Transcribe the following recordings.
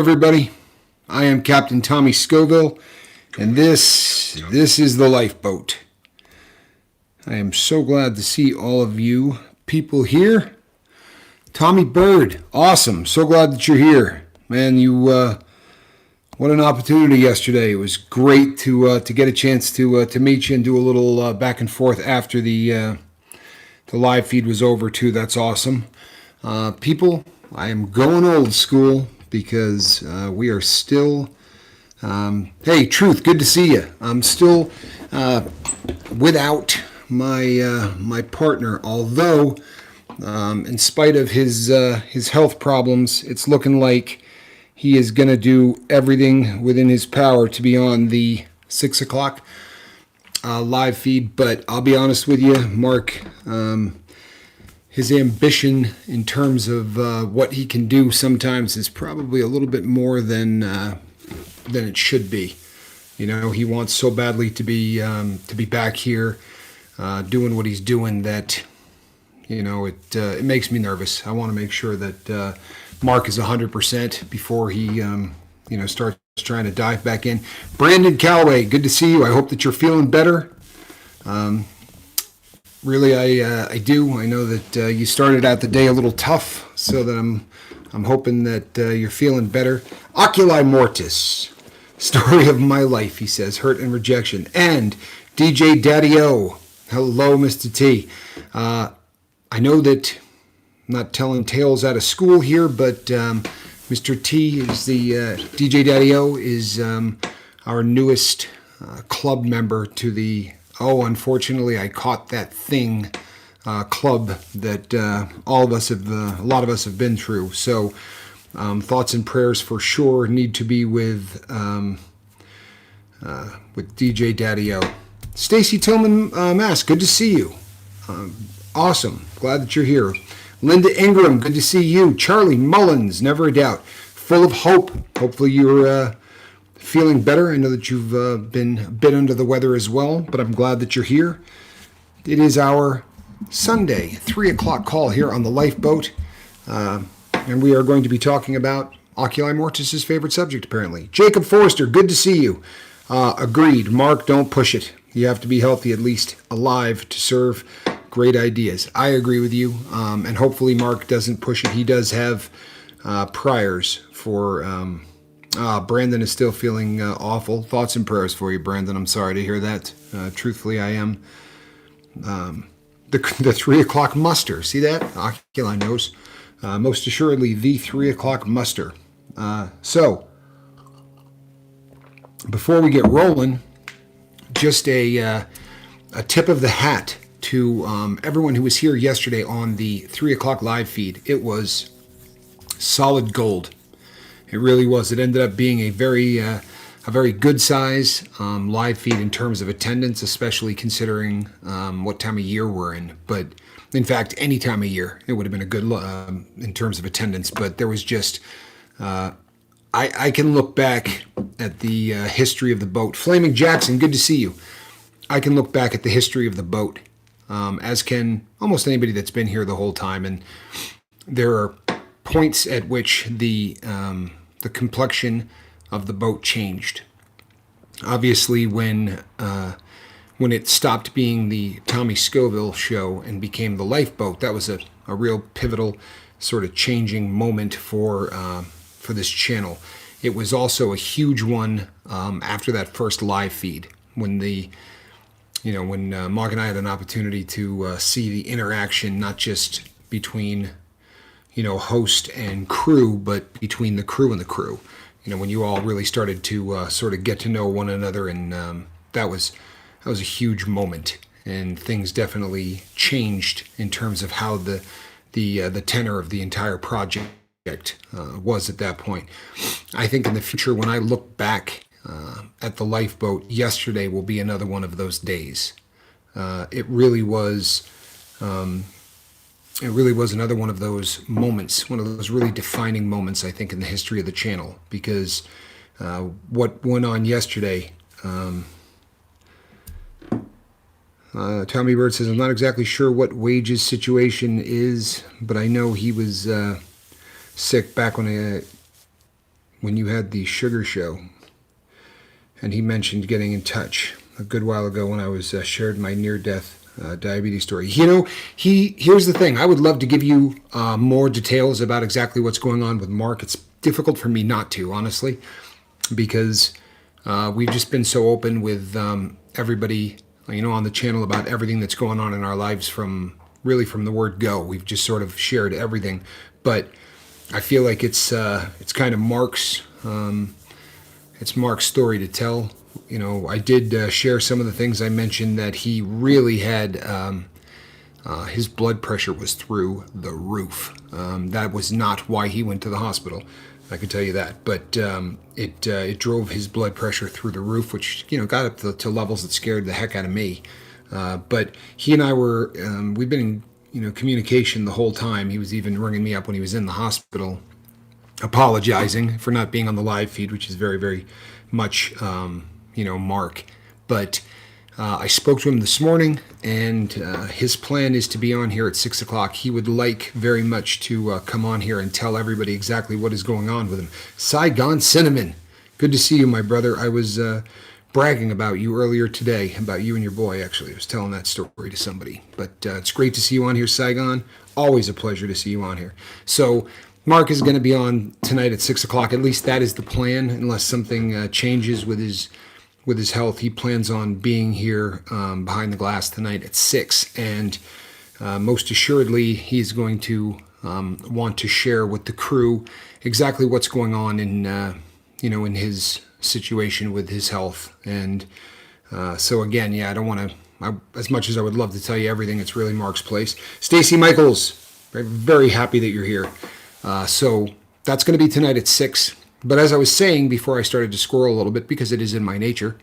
Everybody, I am Captain Tommy Scoville, and this is the lifeboat. I am so glad to see all of you people here. Tommy Bird, awesome. So glad that you're here. Man, what an opportunity yesterday. It was great to get a chance to meet you and do a little back and forth after the live feed was over too. That's awesome. People, I am going old school because we are still, hey, Truth, good to see you. I'm still without my partner, although in spite of his health problems, it's looking like he is going to do everything within his power to be on the 6 o'clock live feed. But I'll be honest with you, Mark, his ambition in terms of what he can do sometimes is probably a little bit more than it should be. You know, he wants so badly to be back here doing what he's doing that, you know, it makes me nervous. I want to make sure that Mark is 100% before he starts trying to dive back in. Brandon Calloway, good to see you. I hope that you're feeling better. Really, I do. I know that you started out the day a little tough, so that I'm hoping that you're feeling better. Oculi Mortis, story of my life, he says, hurt and rejection. And DJ Daddy-O, hello, Mr. T. I know that I'm not telling tales out of school here, but Mr. T is the DJ Daddy-O is our newest club member to the unfortunately, I caught that thing club that a lot of us have been through. So thoughts and prayers for sure need to be with DJ Daddy-O. Stacy Tillman Mask, good to see you. Awesome. Glad that you're here. Linda Ingram, good to see you. Charlie Mullins, never a doubt. Full of hope. Hopefully you're feeling better. I know that you've been a bit under the weather as well, but I'm glad that you're here. It is our Sunday 3 o'clock call here on the Lifeboat, and we are going to be talking about Oculi Mortis' favorite subject, apparently. Jacob Forrester, good to see you. Agreed. Mark, don't push it. You have to be healthy, at least alive, to serve great ideas. I agree with you, and hopefully Mark doesn't push it. He does have priors for... Brandon is still feeling awful. Thoughts and prayers for you, Brandon. I'm sorry to hear that. Truthfully, I am. The 3 o'clock muster. See that? Oculi knows. Most assuredly, the 3 o'clock muster. So, before we get rolling, just a tip of the hat to everyone who was here yesterday on the 3 o'clock live feed. It was solid gold. It really was. It ended up being a very good size live feed in terms of attendance, especially considering what time of year we're in. But in fact, any time of year, it would have been a good in terms of attendance. But there was just, I can look back at the history of the boat. Flaming Jackson, good to see you. I can look back at the history of the boat, as can almost anybody that's been here the whole time. And there are points at which the complexion of the boat changed. Obviously, when it stopped being the Tommy Scoville show and became the Lifeboat, that was a real pivotal sort of changing moment for this channel. It was also a huge one after that first live feed when Mark and I had an opportunity to see the interaction, not just between host and crew, but between the crew and the crew. When you all really started to sort of get to know one another, and that was a huge moment, and things definitely changed in terms of how the tenor of the entire project was at that point. I think in the future, when I look back at the Lifeboat, yesterday will be another one of those days. It really was. It really was another one of those moments, one of those really defining moments, I think, in the history of the channel, because what went on yesterday, Tommy Bird says, I'm not exactly sure what Wage's situation is, but I know he was sick back when when you had the sugar show, and he mentioned getting in touch a good while ago when I was shared my near-death diabetes story. Here's the thing. I would love to give you more details about exactly what's going on with Mark. It's difficult for me not to, honestly, because we've just been so open with everybody, on the channel about everything that's going on in our lives from the word go. We've just sort of shared everything, but I feel like it's kind of Mark's story to tell. I did share some of the things I mentioned, that he really had his blood pressure was through the roof. That was not why he went to the hospital, I can tell you that. But it drove his blood pressure through the roof, which got up to levels that scared the heck out of me. But he and I we've been in communication the whole time. He was even ringing me up when he was in the hospital, apologizing for not being on the live feed, which is very, very much Mark. But I spoke to him this morning, and his plan is to be on here at 6 o'clock. He would like very much to come on here and tell everybody exactly what is going on with him. Saigon Cinnamon, good to see you, my brother. I was bragging about you earlier today, about you and your boy, actually. I was telling that story to somebody. But it's great to see you on here, Saigon. Always a pleasure to see you on here. So Mark is going to be on tonight at 6 o'clock. At least that is the plan, unless something changes with his health. He plans on being here behind the glass tonight at 6. And most assuredly, he's going to want to share with the crew exactly what's going on in his situation with his health. And so again, I don't want to, as much as I would love to tell you everything, it's really Mark's place. Stacy Michaels, very, very happy that you're here. So that's going to be tonight at 6. But as I was saying before I started to squirrel a little bit, because it is in my nature,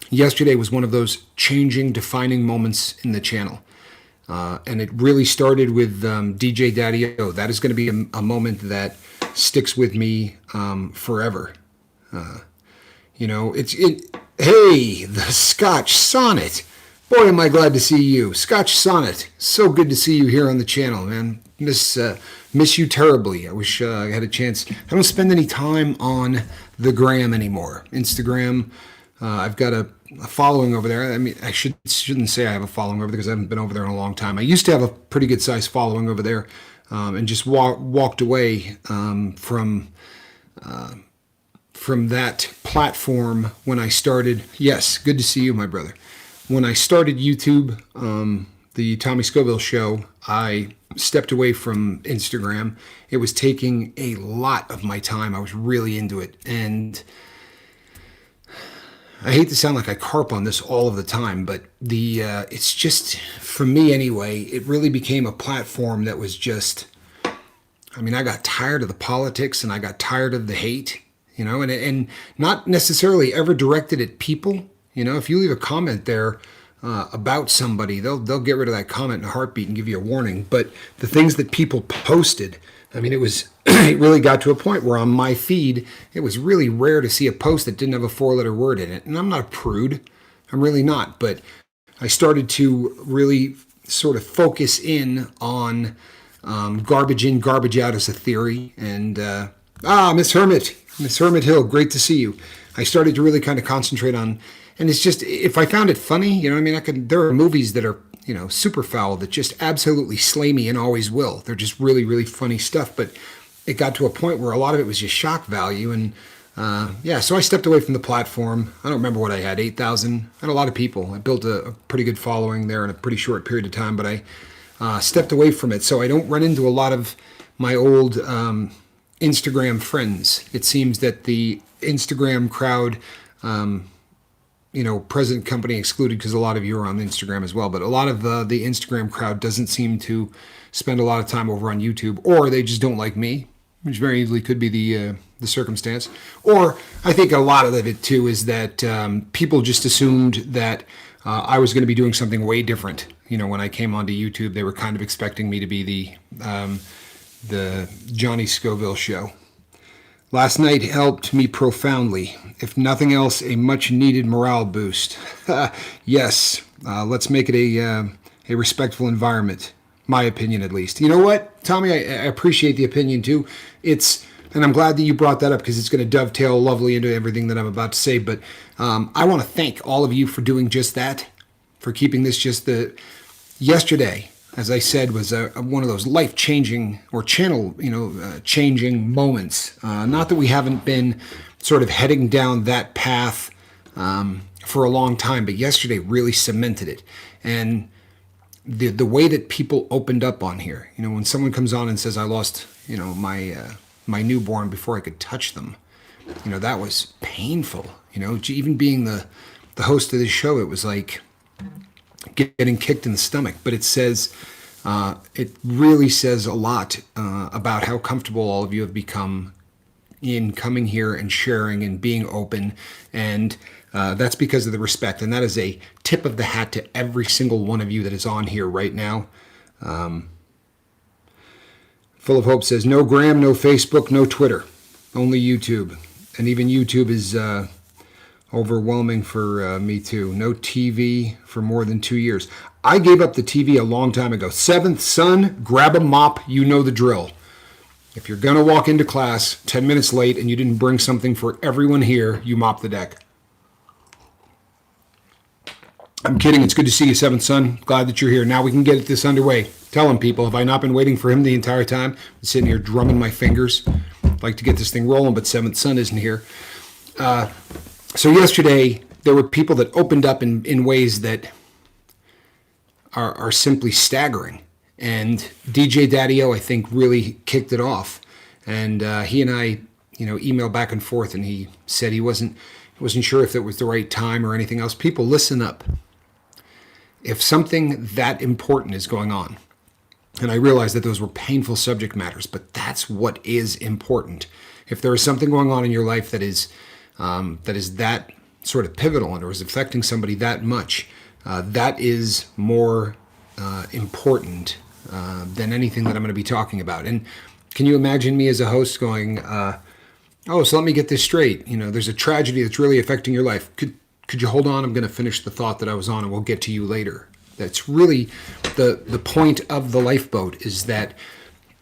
yesterday was one of those changing, defining moments in the channel. And it really started with DJ Daddy-O. That is going to be a moment that sticks with me forever. Hey, the Scotch Sonnet. Boy, am I glad to see you. Scotch Sonnet. So good to see you here on the channel, man. Miss you terribly. I wish I had a chance. I don't spend any time on the gram anymore. Instagram, I've got a following over there. I mean, I shouldn't say I have a following over there, because I haven't been over there in a long time. I used to have a pretty good sized following over there, and just walked away from that platform when I started. Yes, good to see you, my brother. When I started YouTube, the Tommy Scoville show, I stepped away from Instagram. It was taking a lot of my time. I was really into it. And I hate to sound like I carp on this all of the time, but it's just, for me anyway, it really became a platform that was just, I got tired of the politics, and I got tired of the hate, and not necessarily ever directed at people. If you leave a comment there about somebody, they'll get rid of that comment in a heartbeat and give you a warning. But the things that people posted, it was it really got to a point where on my feed, it was really rare to see a post that didn't have a 4-letter word in it. And I'm not a prude. I'm really not. But I started to really sort of focus in on garbage in, garbage out as a theory. And Miss Hermit Hill, great to see you. I started to really kind of concentrate on. And it's just, if I found it funny, there are movies that are, super foul that just absolutely slay me and always will. They're just really, really funny stuff. But it got to a point where a lot of it was just shock value. And so I stepped away from the platform. I don't remember what I had, 8,000. I had a lot of people. I built a pretty good following there in a pretty short period of time, but I stepped away from it. So I don't run into a lot of my old Instagram friends. It seems that the Instagram crowd, present company excluded, because a lot of you are on Instagram as well, but a lot of the Instagram crowd doesn't seem to spend a lot of time over on YouTube, or they just don't like me, which very easily could be the circumstance. Or I think a lot of it too is that people just assumed that I was going to be doing something way different. When I came onto YouTube, they were kind of expecting me to be the Johnny Scoville show. Last night helped me profoundly. If nothing else, a much-needed morale boost. Yes, let's make it a respectful environment. My opinion, at least. You know what, Tommy? I appreciate the opinion too. It's And I'm glad that you brought that up because it's going to dovetail lovely into everything that I'm about to say. But I want to thank all of you for doing just that, for keeping this just the yesterday, as I said, was one of those life-changing or channel, changing moments. Not that we haven't been sort of heading down that path for a long time, but yesterday really cemented it. And the way that people opened up on here, when someone comes on and says, "I lost, my newborn before I could touch them," that was painful. Even being the host of this show, it was like getting kicked in the stomach. But it really says a lot about how comfortable all of you have become in coming here and sharing and being open. And that's because of the respect. And that is a tip of the hat to every single one of you that is on here right now. Full of Hope says, no Gram, no Facebook, no Twitter, only YouTube. And even YouTube is overwhelming for me too. No TV for more than 2 years. I gave up the TV a long time ago. Seventh son, grab a mop, you know the drill. If you're going to walk into class 10 minutes late and you didn't bring something for everyone here, you mop the deck. I'm kidding. It's good to see you, seventh son. Glad that you're here. Now we can get this underway. Tell him, people, have I not been waiting for him the entire time? I'm sitting here drumming my fingers. I'd like to get this thing rolling, but seventh son isn't here. So yesterday, there were people that opened up in ways that are simply staggering. And DJ Daddy-O, I think, really kicked it off. And he and I, emailed back and forth, and he said he wasn't sure if it was the right time or anything else. People, listen up. If something that important is going on, and I realize that those were painful subject matters, but that's what is important. If there is something going on in your life that is that sort of pivotal and or is affecting somebody that much, that is more important than anything that I'm going to be talking about. And can you imagine me as a host going, so let me get this straight. There's a tragedy that's really affecting your life. Could you hold on? I'm going to finish the thought that I was on and we'll get to you later. That's really the point of the lifeboat, is that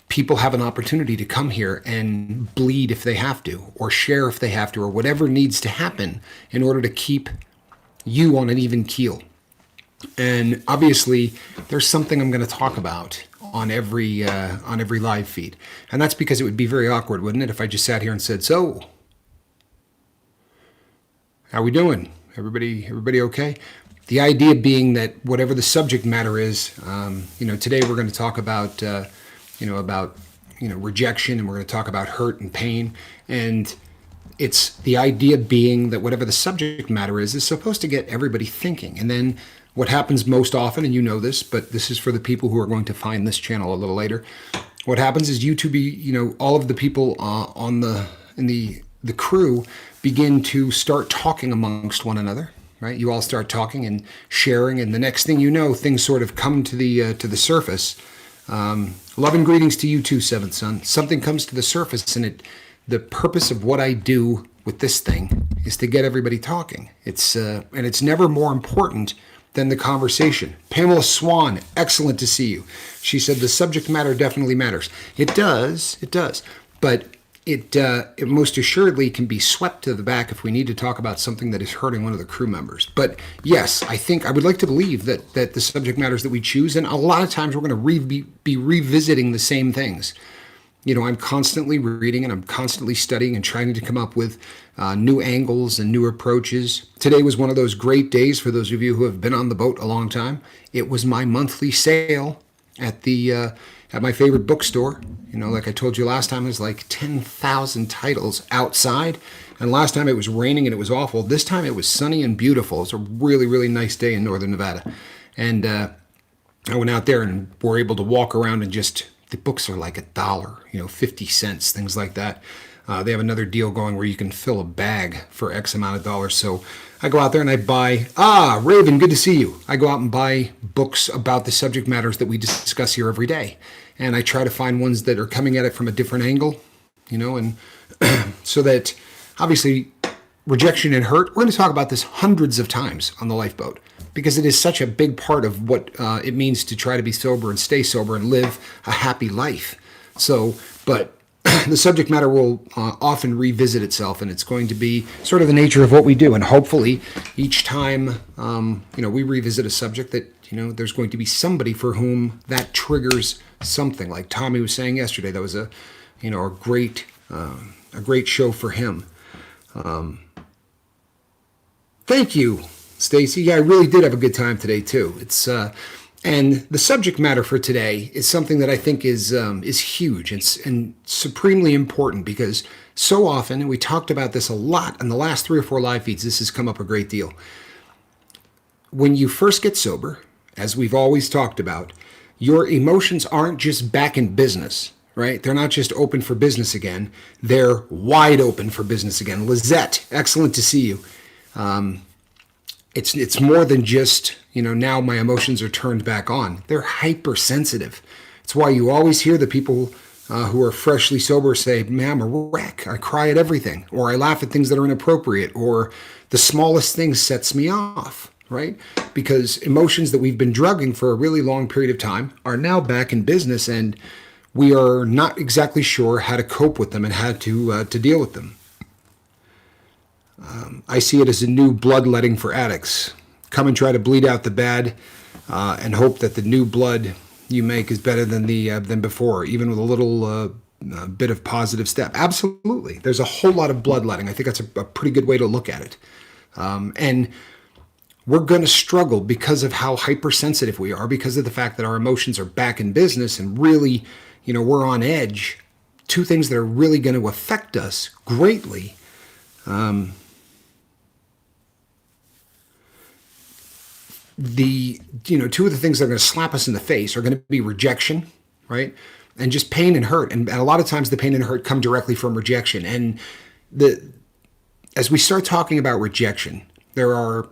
people have an opportunity to come here and bleed if they have to, or share if they have to, or whatever needs to happen in order to keep you on an even keel. And obviously, there's something I'm going to talk about on every live feed, and that's because it would be very awkward, wouldn't it, if I just sat here and said, "So, how we doing? Everybody okay?" The idea being that whatever the subject matter is, today we're going to talk about rejection, and we're going to talk about hurt and pain, and it's the idea being that whatever the subject matter is supposed to get everybody thinking. And then what happens most often, and you know this, but this is for the people who are going to find this channel a little later. What happens is YouTube, all of the people in the crew begin to start talking amongst one another, right? You all start talking and sharing, and the next thing you know, things sort of come to the surface. Love and greetings to you too, seventh son. Something comes to the surface, and the purpose of what I do with this thing is to get everybody talking. And it's never more important than the conversation. Pamela Swan, excellent to see you. She said the subject matter definitely matters. It does, but it most assuredly can be swept to the back if we need to talk about something that is hurting one of the crew members. But yes, I would like to believe that the subject matters that we choose, and a lot of times we're going to be revisiting the same things. I'm constantly reading and I'm constantly studying and trying to come up with new angles and new approaches. Today was one of those great days for those of you who have been on the boat a long time. It was my monthly sale at my favorite bookstore. Like I told you last time, it was like 10,000 titles outside. And last time it was raining and it was awful. This time it was sunny and beautiful. It was a really, really nice day in northern Nevada. And I went out there and were able to walk around and the books are like $1, 50 cents, things like that. They have another deal going where you can fill a bag for X amount of dollars. So I go out there and I buy, Raven, good to see you. I go out and buy books about the subject matters that we discuss here every day. And I try to find ones that are coming at it from a different angle, and so that obviously rejection and hurt, we're going to talk about this hundreds of times on the lifeboat, because it is such a big part of what it means to try to be sober and stay sober and live a happy life. So, but the subject matter will often revisit itself, and it's going to be sort of the nature of what we do. And hopefully, each time we revisit a subject, that there's going to be somebody for whom that triggers something. Like Tommy was saying yesterday, that was a great show for him. Thank you, Stacy. Yeah, I really did have a good time today too. It's and the subject matter for today is something that I think is huge and supremely important, because so often, and we talked about this a lot in the last 3 or 4 live feeds, this has come up a great deal. When you first get sober, as we've always talked about, your emotions aren't just back in business, right? They're not just open for business again. They're wide open for business again. Lizette, excellent to see you. It's more than just, now my emotions are turned back on. They're hypersensitive. It's why you always hear the people who are freshly sober say, man, I'm a wreck. I cry at everything, or I laugh at things that are inappropriate, or the smallest thing sets me off, right? Because emotions that we've been drugging for a really long period of time are now back in business, and we are not exactly sure how to cope with them and how to deal with them. I see it as a new bloodletting for addicts. Come and try to bleed out the bad, and hope that the new blood you make is better than before, even with a little bit of positive step. Absolutely, there's a whole lot of bloodletting. I think that's a pretty good way to look at it, and we're going to struggle because of how hypersensitive we are, because of the fact that our emotions are back in business, and really, we're on edge. 2 things that are really going to affect us greatly. Two of the things that are going to slap us in the face are going to be rejection, right? And just pain and hurt. And a lot of times the pain and hurt come directly from rejection. And as we start talking about rejection, there are,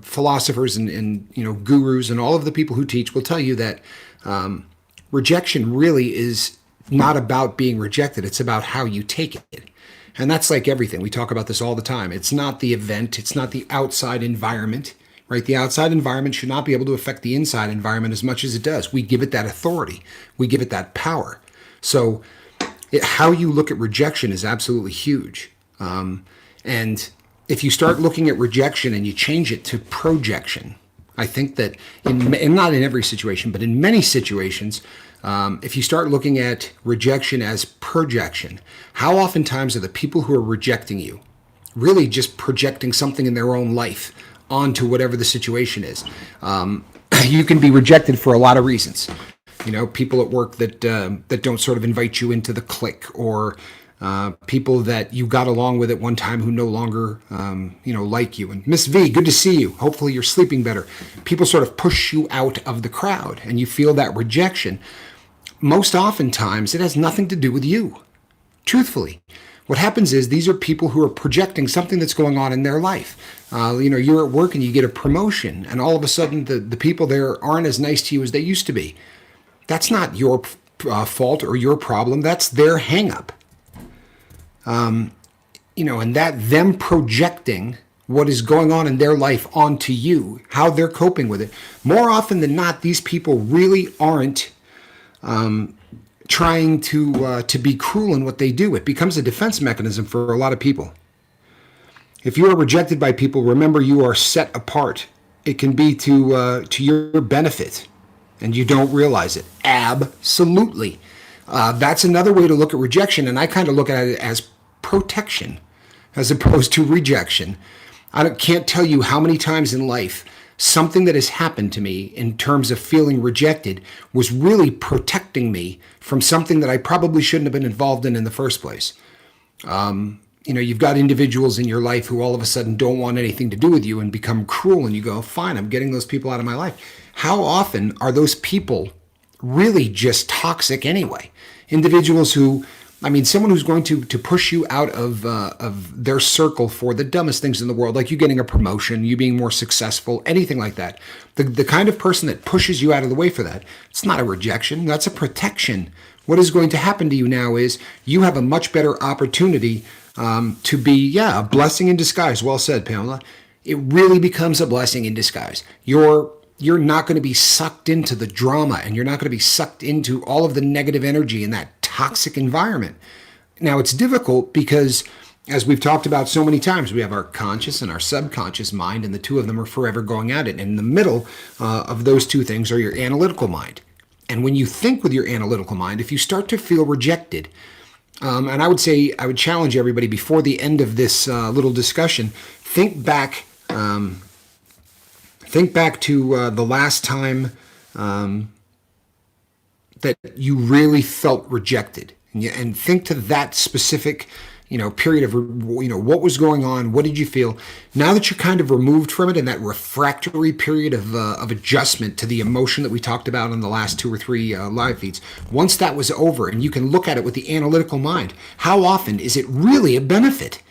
philosophers and gurus and all of the people who teach will tell you that rejection really is not about being rejected. It's about how you take it. And that's like everything. We talk about this all the time. It's not the event. It's not the outside environment. Right? The outside environment should not be able to affect the inside environment as much as it does. We give it that authority. We give it that power. So how you look at rejection is absolutely huge. And if you start looking at rejection and you change it to projection, I think that and not in every situation, but in many situations, if you start looking at rejection as projection, how oftentimes are the people who are rejecting you really just projecting something in their own life onto whatever the situation is? You can be rejected for a lot of reasons. People at work that don't sort of invite you into the clique, or people that you got along with at one time who no longer like you. And Miss V, good to see you. Hopefully you're sleeping better. People sort of push you out of the crowd, and you feel that rejection. Most oftentimes it has nothing to do with you. Truthfully, what happens is these are people who are projecting something that's going on in their life. You're at work and you get a promotion, and all of a sudden the people there aren't as nice to you as they used to be. That's not your fault or your problem. That's their hang-up. And that them projecting what is going on in their life onto you, how they're coping with it. More often than not, these people really aren't trying to be cruel in what they do. It becomes a defense mechanism for a lot of people. If you are rejected by people, remember you are set apart. It can be to your benefit, and you don't realize it. Absolutely. That's another way to look at rejection, and I kind of look at it as protection as opposed to rejection. I can't tell you how many times in life something that has happened to me in terms of feeling rejected was really protecting me from something that I probably shouldn't have been involved in the first place. You've got individuals in your life who all of a sudden don't want anything to do with you and become cruel, and you go, fine, I'm getting those people out of my life. How often are those people really just toxic anyway? Individuals who, someone who's going to push you out of their circle for the dumbest things in the world, like you getting a promotion, you being more successful, anything like that. The kind of person that pushes you out of the way for that, it's not a rejection, that's a protection. What is going to happen to you now is you have a much better opportunity to be, a blessing in disguise. Well said, Pamela. It really becomes a blessing in disguise. You're not going to be sucked into the drama, and you're not going to be sucked into all of the negative energy and that toxic environment. Now, it's difficult because, as we've talked about so many times, we have our conscious and our subconscious mind, and the two of them are forever going at it. And in the middle of those two things are your analytical mind. And when you think with your analytical mind, if you start to feel rejected, and I would say, I would challenge everybody before the end of this little discussion, think back to the last time that you really felt rejected, and think to that specific, period of, what was going on, what did you feel? Now that you're kind of removed from it in that refractory period of adjustment to the emotion that we talked about in the last 2 or 3 live feeds, once that was over and you can look at it with the analytical mind, how often is it really a benefit?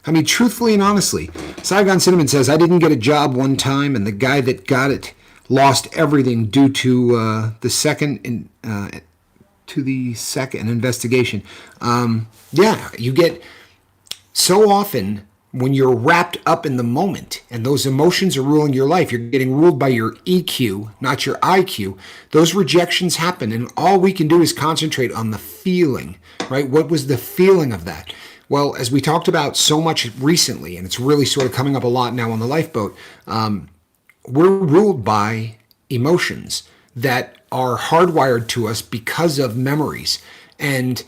I mean, truthfully and honestly, Saigon Cinnamon says, I didn't get a job one time, and the guy that got it lost everything due to the second investigation. Yeah, you get so often when you're wrapped up in the moment and those emotions are ruling your life, you're getting ruled by your EQ, not your IQ. Those rejections happen, and all we can do is concentrate on the feeling, right? What was the feeling of that? Well, as we talked about so much recently, and it's really sort of coming up a lot now on the lifeboat, we're ruled by emotions that are hardwired to us because of memories. And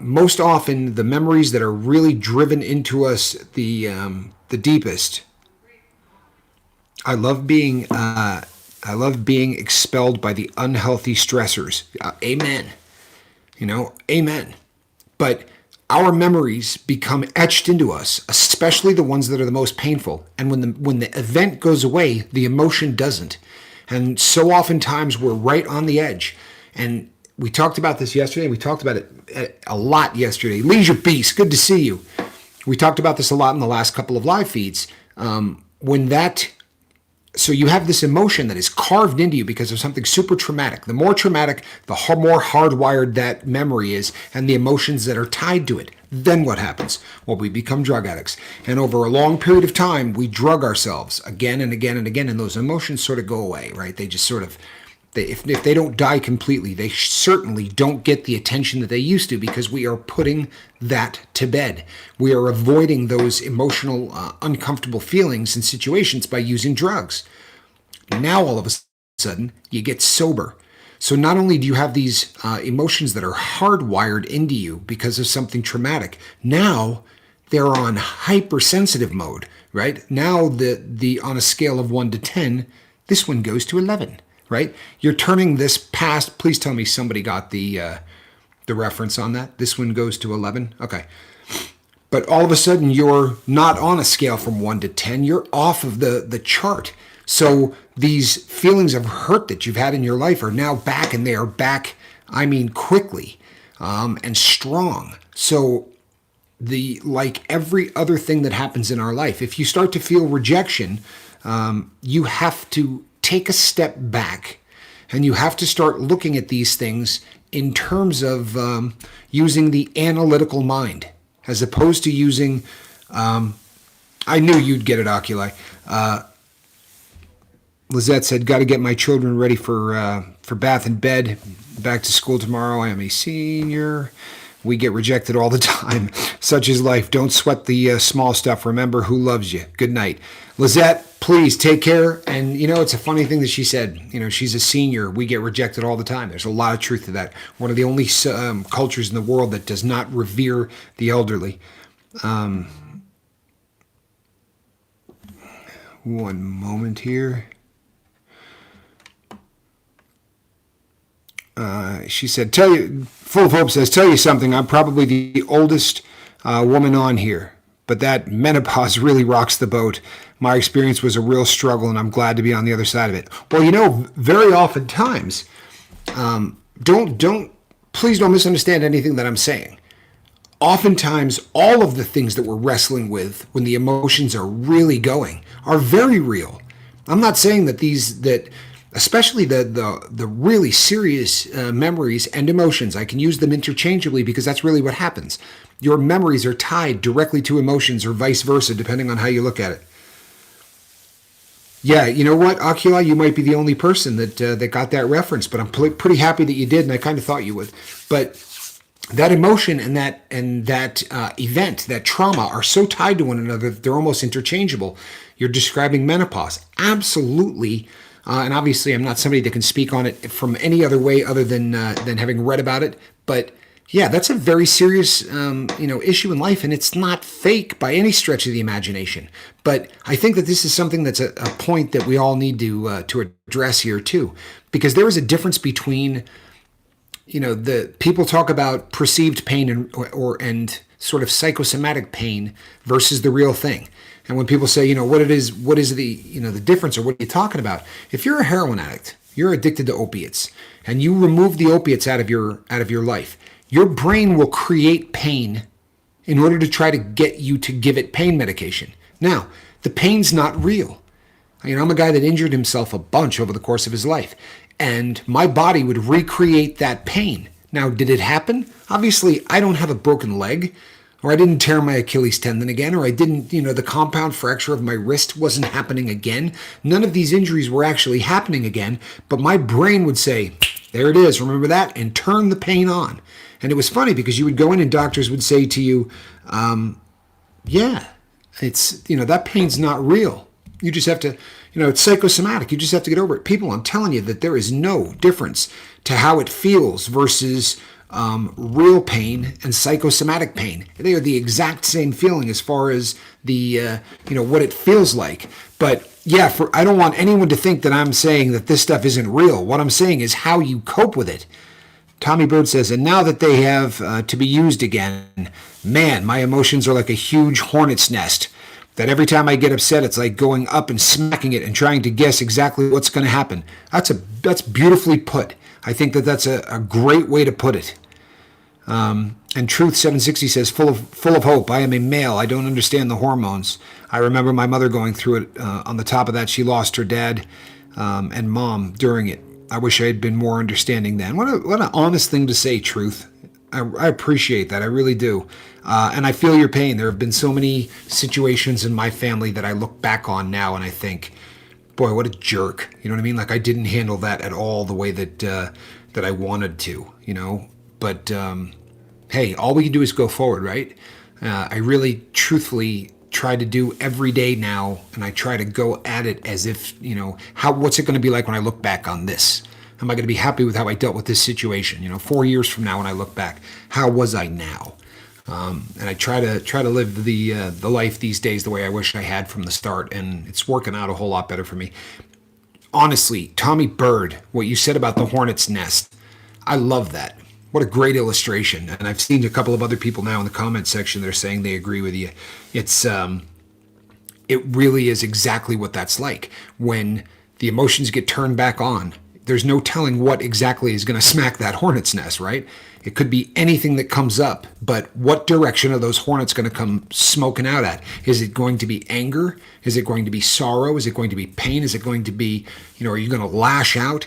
most often, the memories that are really driven into us the deepest. I love being expelled by the unhealthy stressors. Amen. Amen. But our memories become etched into us, especially the ones that are the most painful. And when the event goes away, the emotion doesn't. And so oftentimes we're right on the edge. And we talked about this yesterday. We talked about it a lot yesterday. Leisure Beast, good to see you. We talked about this a lot in the last couple of live feeds. So you have this emotion that is carved into you because of something super traumatic. The more traumatic, the more hardwired that memory is and the emotions that are tied to it. Then what happens? Well, we become drug addicts. And over a long period of time, we drug ourselves again and again and again, and those emotions sort of go away, right? They just sort of, if they don't die completely, they certainly don't get the attention that they used to because we are putting that to bed. We are avoiding those emotional, uncomfortable feelings and situations by using drugs. Now, all of a sudden, you get sober. So not only do you have these emotions that are hardwired into you because of something traumatic, now they're on hypersensitive mode, right? Now, on a scale of 1 to 10, this one goes to 11. Right? You're turning this past. Please tell me somebody got the reference on that. This one goes to 11. Okay. But all of a sudden, you're not on a scale from 1 to 10. You're off of the chart. So these feelings of hurt that you've had in your life are now back, and they are back, quickly and strong. So like every other thing that happens in our life, if you start to feel rejection, you have to take a step back, and you have to start looking at these things in terms of using the analytical mind, as opposed to using, I knew you'd get it, Oculi. Lizette said, got to get my children ready for bath and bed. Back to school tomorrow. I am a senior. We get rejected all the time. Such is life. Don't sweat the small stuff. Remember who loves you. Good night. Lizette, please take care. And, it's a funny thing that she said. She's a senior. We get rejected all the time. There's a lot of truth to that. One of the only cultures in the world that does not revere the elderly. One moment here. She said, Full of Hope says, tell you something, I'm probably the oldest woman on here, but that menopause really rocks the boat. My experience was a real struggle, and I'm glad to be on the other side of it. Well, very oftentimes, please don't misunderstand anything that I'm saying. Oftentimes, all of the things that we're wrestling with when the emotions are really going are very real. I'm not saying that especially the really serious memories and emotions, I can use them interchangeably because that's really what happens. Your memories are tied directly to emotions or vice versa, depending on how you look at it. Yeah, you know what, Oculi, you might be the only person that got that reference, but I'm pretty happy that you did, and I kind of thought you would. But that emotion and that event, that trauma, are so tied to one another that they're almost interchangeable. You're describing menopause, absolutely, and obviously, I'm not somebody that can speak on it from any other way other than having read about it. But yeah, that's a very serious issue in life, and it's not fake by any stretch of the imagination. But I think that this is something that's a point that we all need to address here too, because there is a difference between the people talk about perceived pain and sort of psychosomatic pain versus the real thing. And when people say, what is the difference, or what are you talking about? If you're a heroin addict, you're addicted to opiates, and you remove the opiates out of your life, your brain will create pain in order to try to get you to give it pain medication. Now, the pain's not real. I'm a guy that injured himself a bunch over the course of his life, and my body would recreate that pain. Now, did it happen? Obviously, I don't have a broken leg, or I didn't tear my Achilles tendon again, or I didn't, the compound fracture of my wrist wasn't happening again. None of these injuries were actually happening again, but my brain would say, there it is, remember that, and turn the pain on. And it was funny because you would go in and doctors would say to you, yeah, it's, that pain's not real. You just have to, it's psychosomatic. You just have to get over it. People, I'm telling you that there is no difference to how it feels versus real pain and psychosomatic pain. They are the exact same feeling as far as the, what it feels like. But yeah, I don't want anyone to think that I'm saying that this stuff isn't real. What I'm saying is how you cope with it. Tommy Bird says, and now that they have to be used again, man, my emotions are like a huge hornet's nest. That every time I get upset, it's like going up and smacking it and trying to guess exactly what's going to happen. That's beautifully put. I think that's a great way to put it. And Truth 760 says, full of hope. I am a male. I don't understand the hormones. I remember my mother going through it. On the top of that, she lost her dad and mom during it. I wish I had been more understanding then. What an honest thing to say, Truth. I appreciate that. I really do. And I feel your pain. There have been so many situations in my family that I look back on now and I think, boy, what a jerk. You know what I mean? Like I didn't handle that at all the way that I wanted to, But hey, all we can do is go forward, right? I really truthfully try to do every day now, and I try to go at it as if, what's it going to be like when I look back on this? Am I going to be happy with how I dealt with this situation? 4 years from now when I look back, how was I now? And I try to live the life these days the way I wish I had from the start, and it's working out a whole lot better for me. Honestly, Tommy Bird, what you said about the hornet's nest, I love that. What a great illustration. And I've seen a couple of other people now in the comment section that are saying they agree with you. It really is exactly what that's like. When the emotions get turned back on, there's no telling what exactly is going to smack that hornet's nest, right? It could be anything that comes up, but what direction are those hornets going to come smoking out at? Is it going to be anger? Is it going to be sorrow? Is it going to be pain? Is it going to be, are you going to lash out?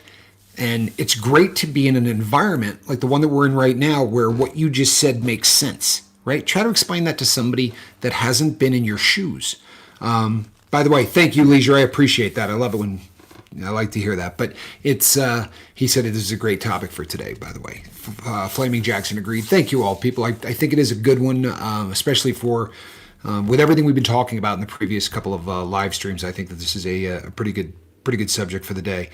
And it's great to be in an environment like the one that we're in right now where what you just said makes sense, right? Try to explain that to somebody that hasn't been in your shoes. By the way, thank you, Leisure. I appreciate that. I love it when I like to hear that. But it's, he said it is a great topic for today, by the way. Flaming Jackson agreed. Thank you all, people. I think it is a good one, especially for, with everything we've been talking about in the previous couple of live streams. I think that this is a pretty good subject for the day.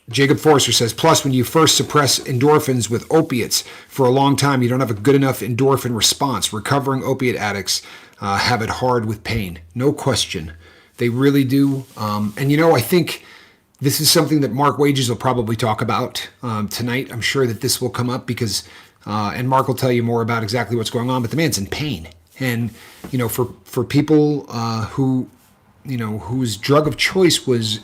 Jacob Forrester says, plus when you first suppress endorphins with opiates for a long time, you don't have a good enough endorphin response. Recovering opiate addicts have it hard with pain. No question. They really do. And I think this is something that Mark Wages will probably talk about tonight. I'm sure that this will come up because, and Mark will tell you more about exactly what's going on, but the man's in pain. And, for people who, whose drug of choice was,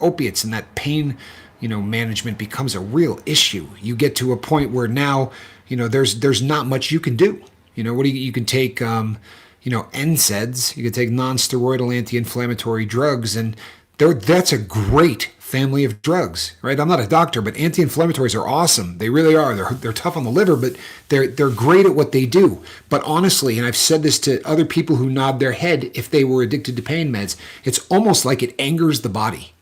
opiates, and that pain, management becomes a real issue. You get to a point where now, there's not much you can do. You can take, NSAIDs, you can take non-steroidal anti-inflammatory drugs, and that's a great family of drugs, right? I'm not a doctor, but anti-inflammatories are awesome. They really are. They're tough on the liver, but they're great at what they do. But honestly, and I've said this to other people who nod their head if they were addicted to pain meds, it's almost like it angers the body.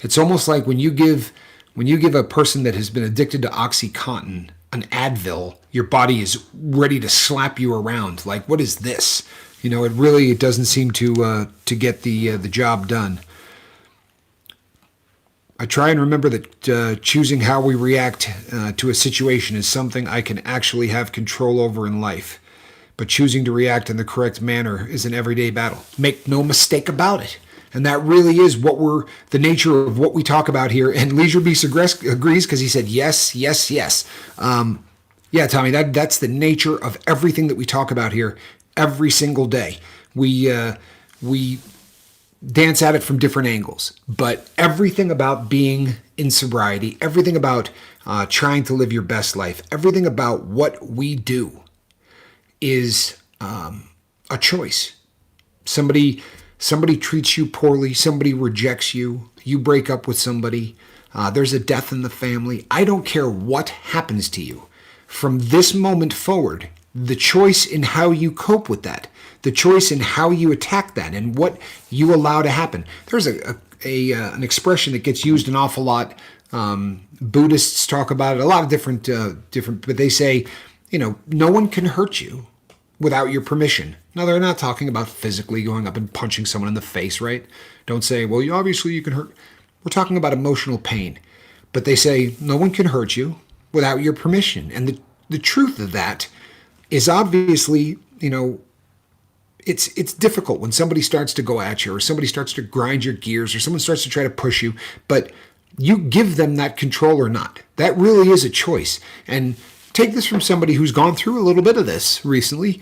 It's almost like when you give a person that has been addicted to OxyContin an Advil, your body is ready to slap you around. Like, what is this? It doesn't seem to get the job done. I try and remember that choosing how we react to a situation is something I can actually have control over in life. But choosing to react in the correct manner is an everyday battle. Make no mistake about it. And that really is the nature of what we talk about here. And Leisure Beast agrees because he said, yes, yes, yes. Yeah, Tommy, that's the nature of everything that we talk about here every single day. We dance at it from different angles, but everything about being in sobriety, everything about trying to live your best life, everything about what we do is a choice. Somebody treats you poorly, somebody rejects you, you break up with somebody, there's a death in the family. I don't care what happens to you. From this moment forward, the choice in how you cope with that, the choice in how you attack that, and what you allow to happen. There's an expression that gets used an awful lot. Buddhists talk about it. A lot of different, but they say, no one can hurt you without your permission. Now, they're not talking about physically going up and punching someone in the face, right? Don't say, well, obviously you can hurt. We're talking about emotional pain. But they say, no one can hurt you without your permission. And the truth of that is obviously, it's difficult when somebody starts to go at you, or somebody starts to grind your gears, or someone starts to try to push you, but you give them that control or not. That really is a choice. And take this from somebody who's gone through a little bit of this recently.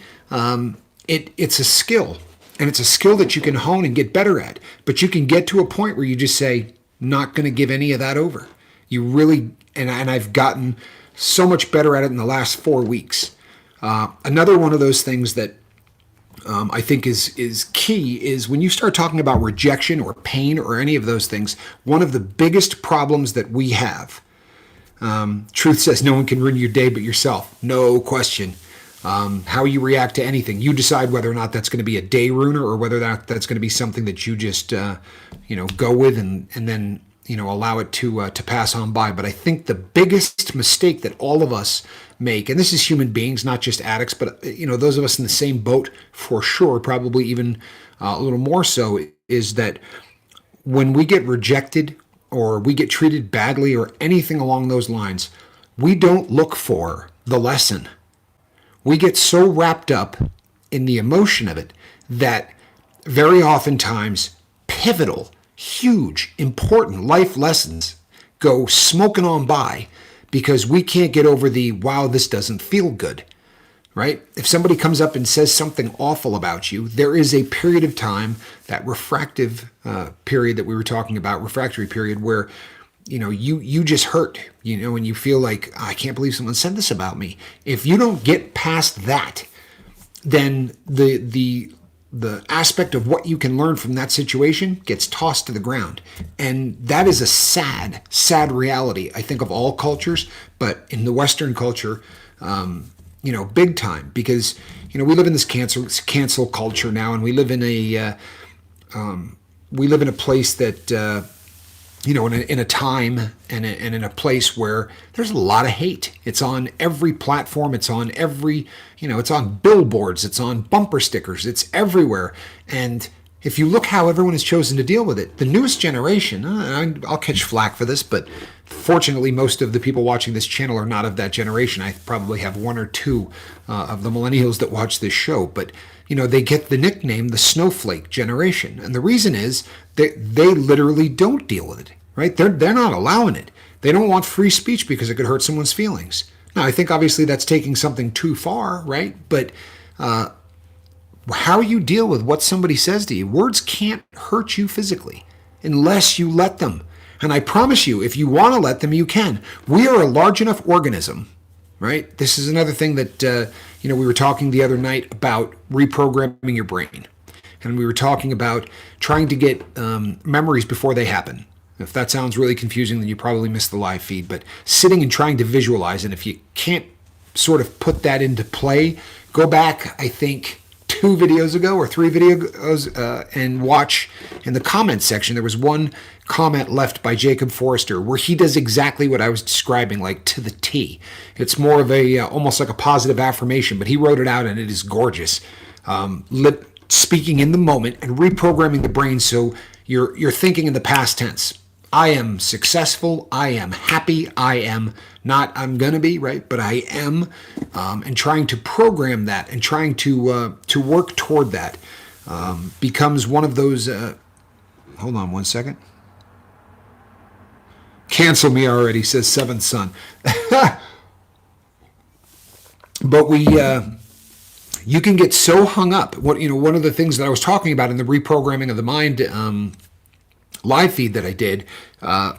It's a skill, and it's a skill that you can hone and get better at, but you can get to a point where you just say, not going to give any of that over. You really, and I've gotten so much better at it in the last 4 weeks. Another one of those things that I think is key is when you start talking about rejection or pain or any of those things, one of the biggest problems that we have, truth says no one can ruin your day but yourself. No question. How you react to anything, you decide whether or not that's going to be a day ruiner or whether that's going to be something that you just go with and then allow it to pass on by. But I think the biggest mistake that all of us make, and this is human beings, not just addicts, but those of us in the same boat for sure, probably even a little more so, is that when we get rejected or we get treated badly or anything along those lines, we don't look for the lesson. We get so wrapped up in the emotion of it that very oftentimes pivotal, huge, important life lessons go smoking on by because we can't get over the, wow, this doesn't feel good, right? If somebody comes up and says something awful about you, there is a period of time, that refractive period that we were talking about, refractory period, where you just hurt, and you feel like, I can't believe someone said this about me. If you don't get past that, then the aspect of what you can learn from that situation gets tossed to the ground. And that is a sad, sad reality, I think, of all cultures, but in the Western culture, big time, because, we live in this cancel culture now, and we live in a place that, in a time and in a place where there's a lot of hate. It's on every platform. It's on it's on billboards. It's on bumper stickers. It's everywhere. And if you look how everyone has chosen to deal with it, the newest generation, I'll catch flack for this, but fortunately, most of the people watching this channel are not of that generation. I probably have one or two of the millennials that watch this show, but they get the nickname the snowflake generation. And the reason is they literally don't deal with it, right? They're not allowing it. They don't want free speech because it could hurt someone's feelings. Now, I think obviously that's taking something too far, right? But how you deal with what somebody says to you, words can't hurt you physically unless you let them. And I promise you, if you want to let them, you can. We are a large enough organism, right? This is another thing that, we were talking the other night about reprogramming your brain. And we were talking about trying to get memories before they happen. If that sounds really confusing, then you probably missed the live feed. But sitting and trying to visualize, and if you can't sort of put that into play, go back, I think, 2 videos ago or 3 videos and watch in the comment section. There was one comment left by Jacob Forrester where he does exactly what I was describing, like to the T. It's more of a almost like a positive affirmation, but he wrote it out and it is gorgeous. Speaking in the moment and reprogramming the brain so you're thinking in the past tense. I am successful. I am happy. I am not, I'm going to be, right? But I am, and trying to program that and trying to work toward that becomes one of those, hold on one second. Cancel me already, says Seventh Son. But you can get so hung up. One of the things that I was talking about in the reprogramming of the mind live feed that I did,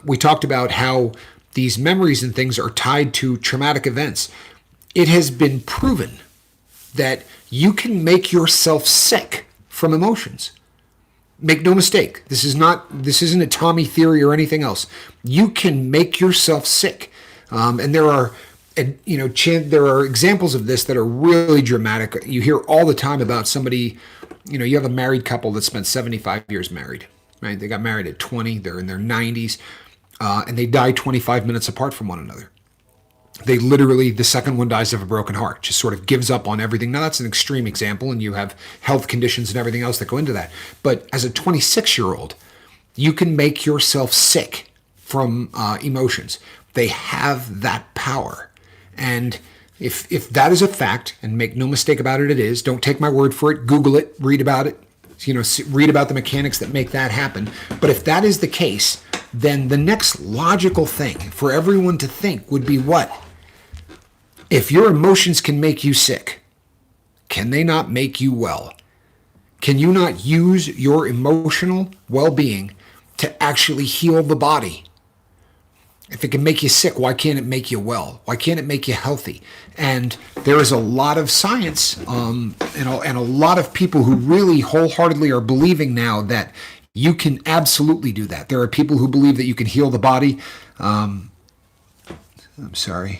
we talked about how these memories and things are tied to traumatic events. It has been proven that you can make yourself sick from emotions. Make no mistake. This isn't a Tommy theory or anything else. You can make yourself sick. And there are examples of this that are really dramatic. You hear all the time about somebody, you have a married couple that spent 75 years married. Right? They got married at 20, they're in their 90s, and they die 25 minutes apart from one another. They literally, the second one dies of a broken heart, just sort of gives up on everything. Now, that's an extreme example, and you have health conditions and everything else that go into that. But as a 26-year-old, you can make yourself sick from emotions. They have that power. And if that is a fact, and make no mistake about it, it is, don't take my word for it, Google it, read about it, read about the mechanics that make that happen. But if that is the case, then the next logical thing for everyone to think would be what? If your emotions can make you sick, can they not make you well? Can you not use your emotional well-being to actually heal the body? If it can make you sick, why can't it make you well? Why can't it make you healthy? And there is a lot of science and a lot of people who really wholeheartedly are believing now that you can absolutely do that. There are people who believe that you can heal the body. I'm sorry.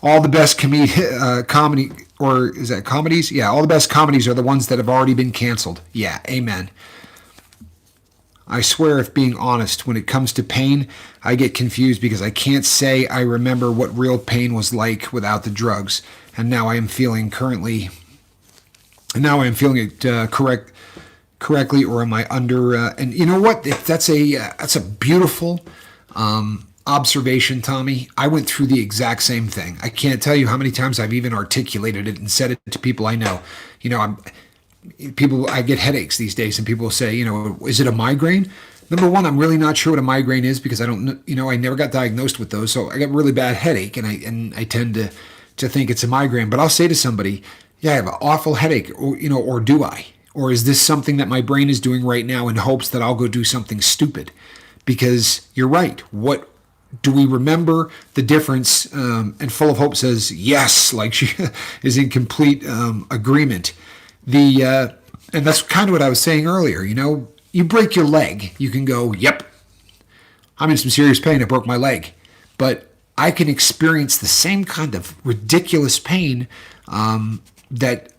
All the best comedy, or is that comedies? Yeah, all the best comedies are the ones that have already been canceled. Yeah, amen. I swear, if being honest, when it comes to pain, I get confused because I can't say I remember what real pain was like without the drugs. And now I am feeling it correctly, or am I under? And you know what? That's a beautiful observation, Tommy. I went through the exact same thing. I can't tell you how many times I've even articulated it and said it to people I know. I get headaches these days, and people will say, is it a migraine? Number one, I'm really not sure what a migraine is because I don't, I never got diagnosed with those. So I got a really bad headache, and I tend to think it's a migraine. But I'll say to somebody, yeah, I have an awful headache, or do I? Or is this something that my brain is doing right now in hopes that I'll go do something stupid? Because you're right. What do we remember the difference? And Full of Hope says yes, like she is in complete agreement. And that's kind of what I was saying earlier. You break your leg, you can go, yep, I'm in some serious pain. I broke my leg. But I can experience the same kind of ridiculous pain that,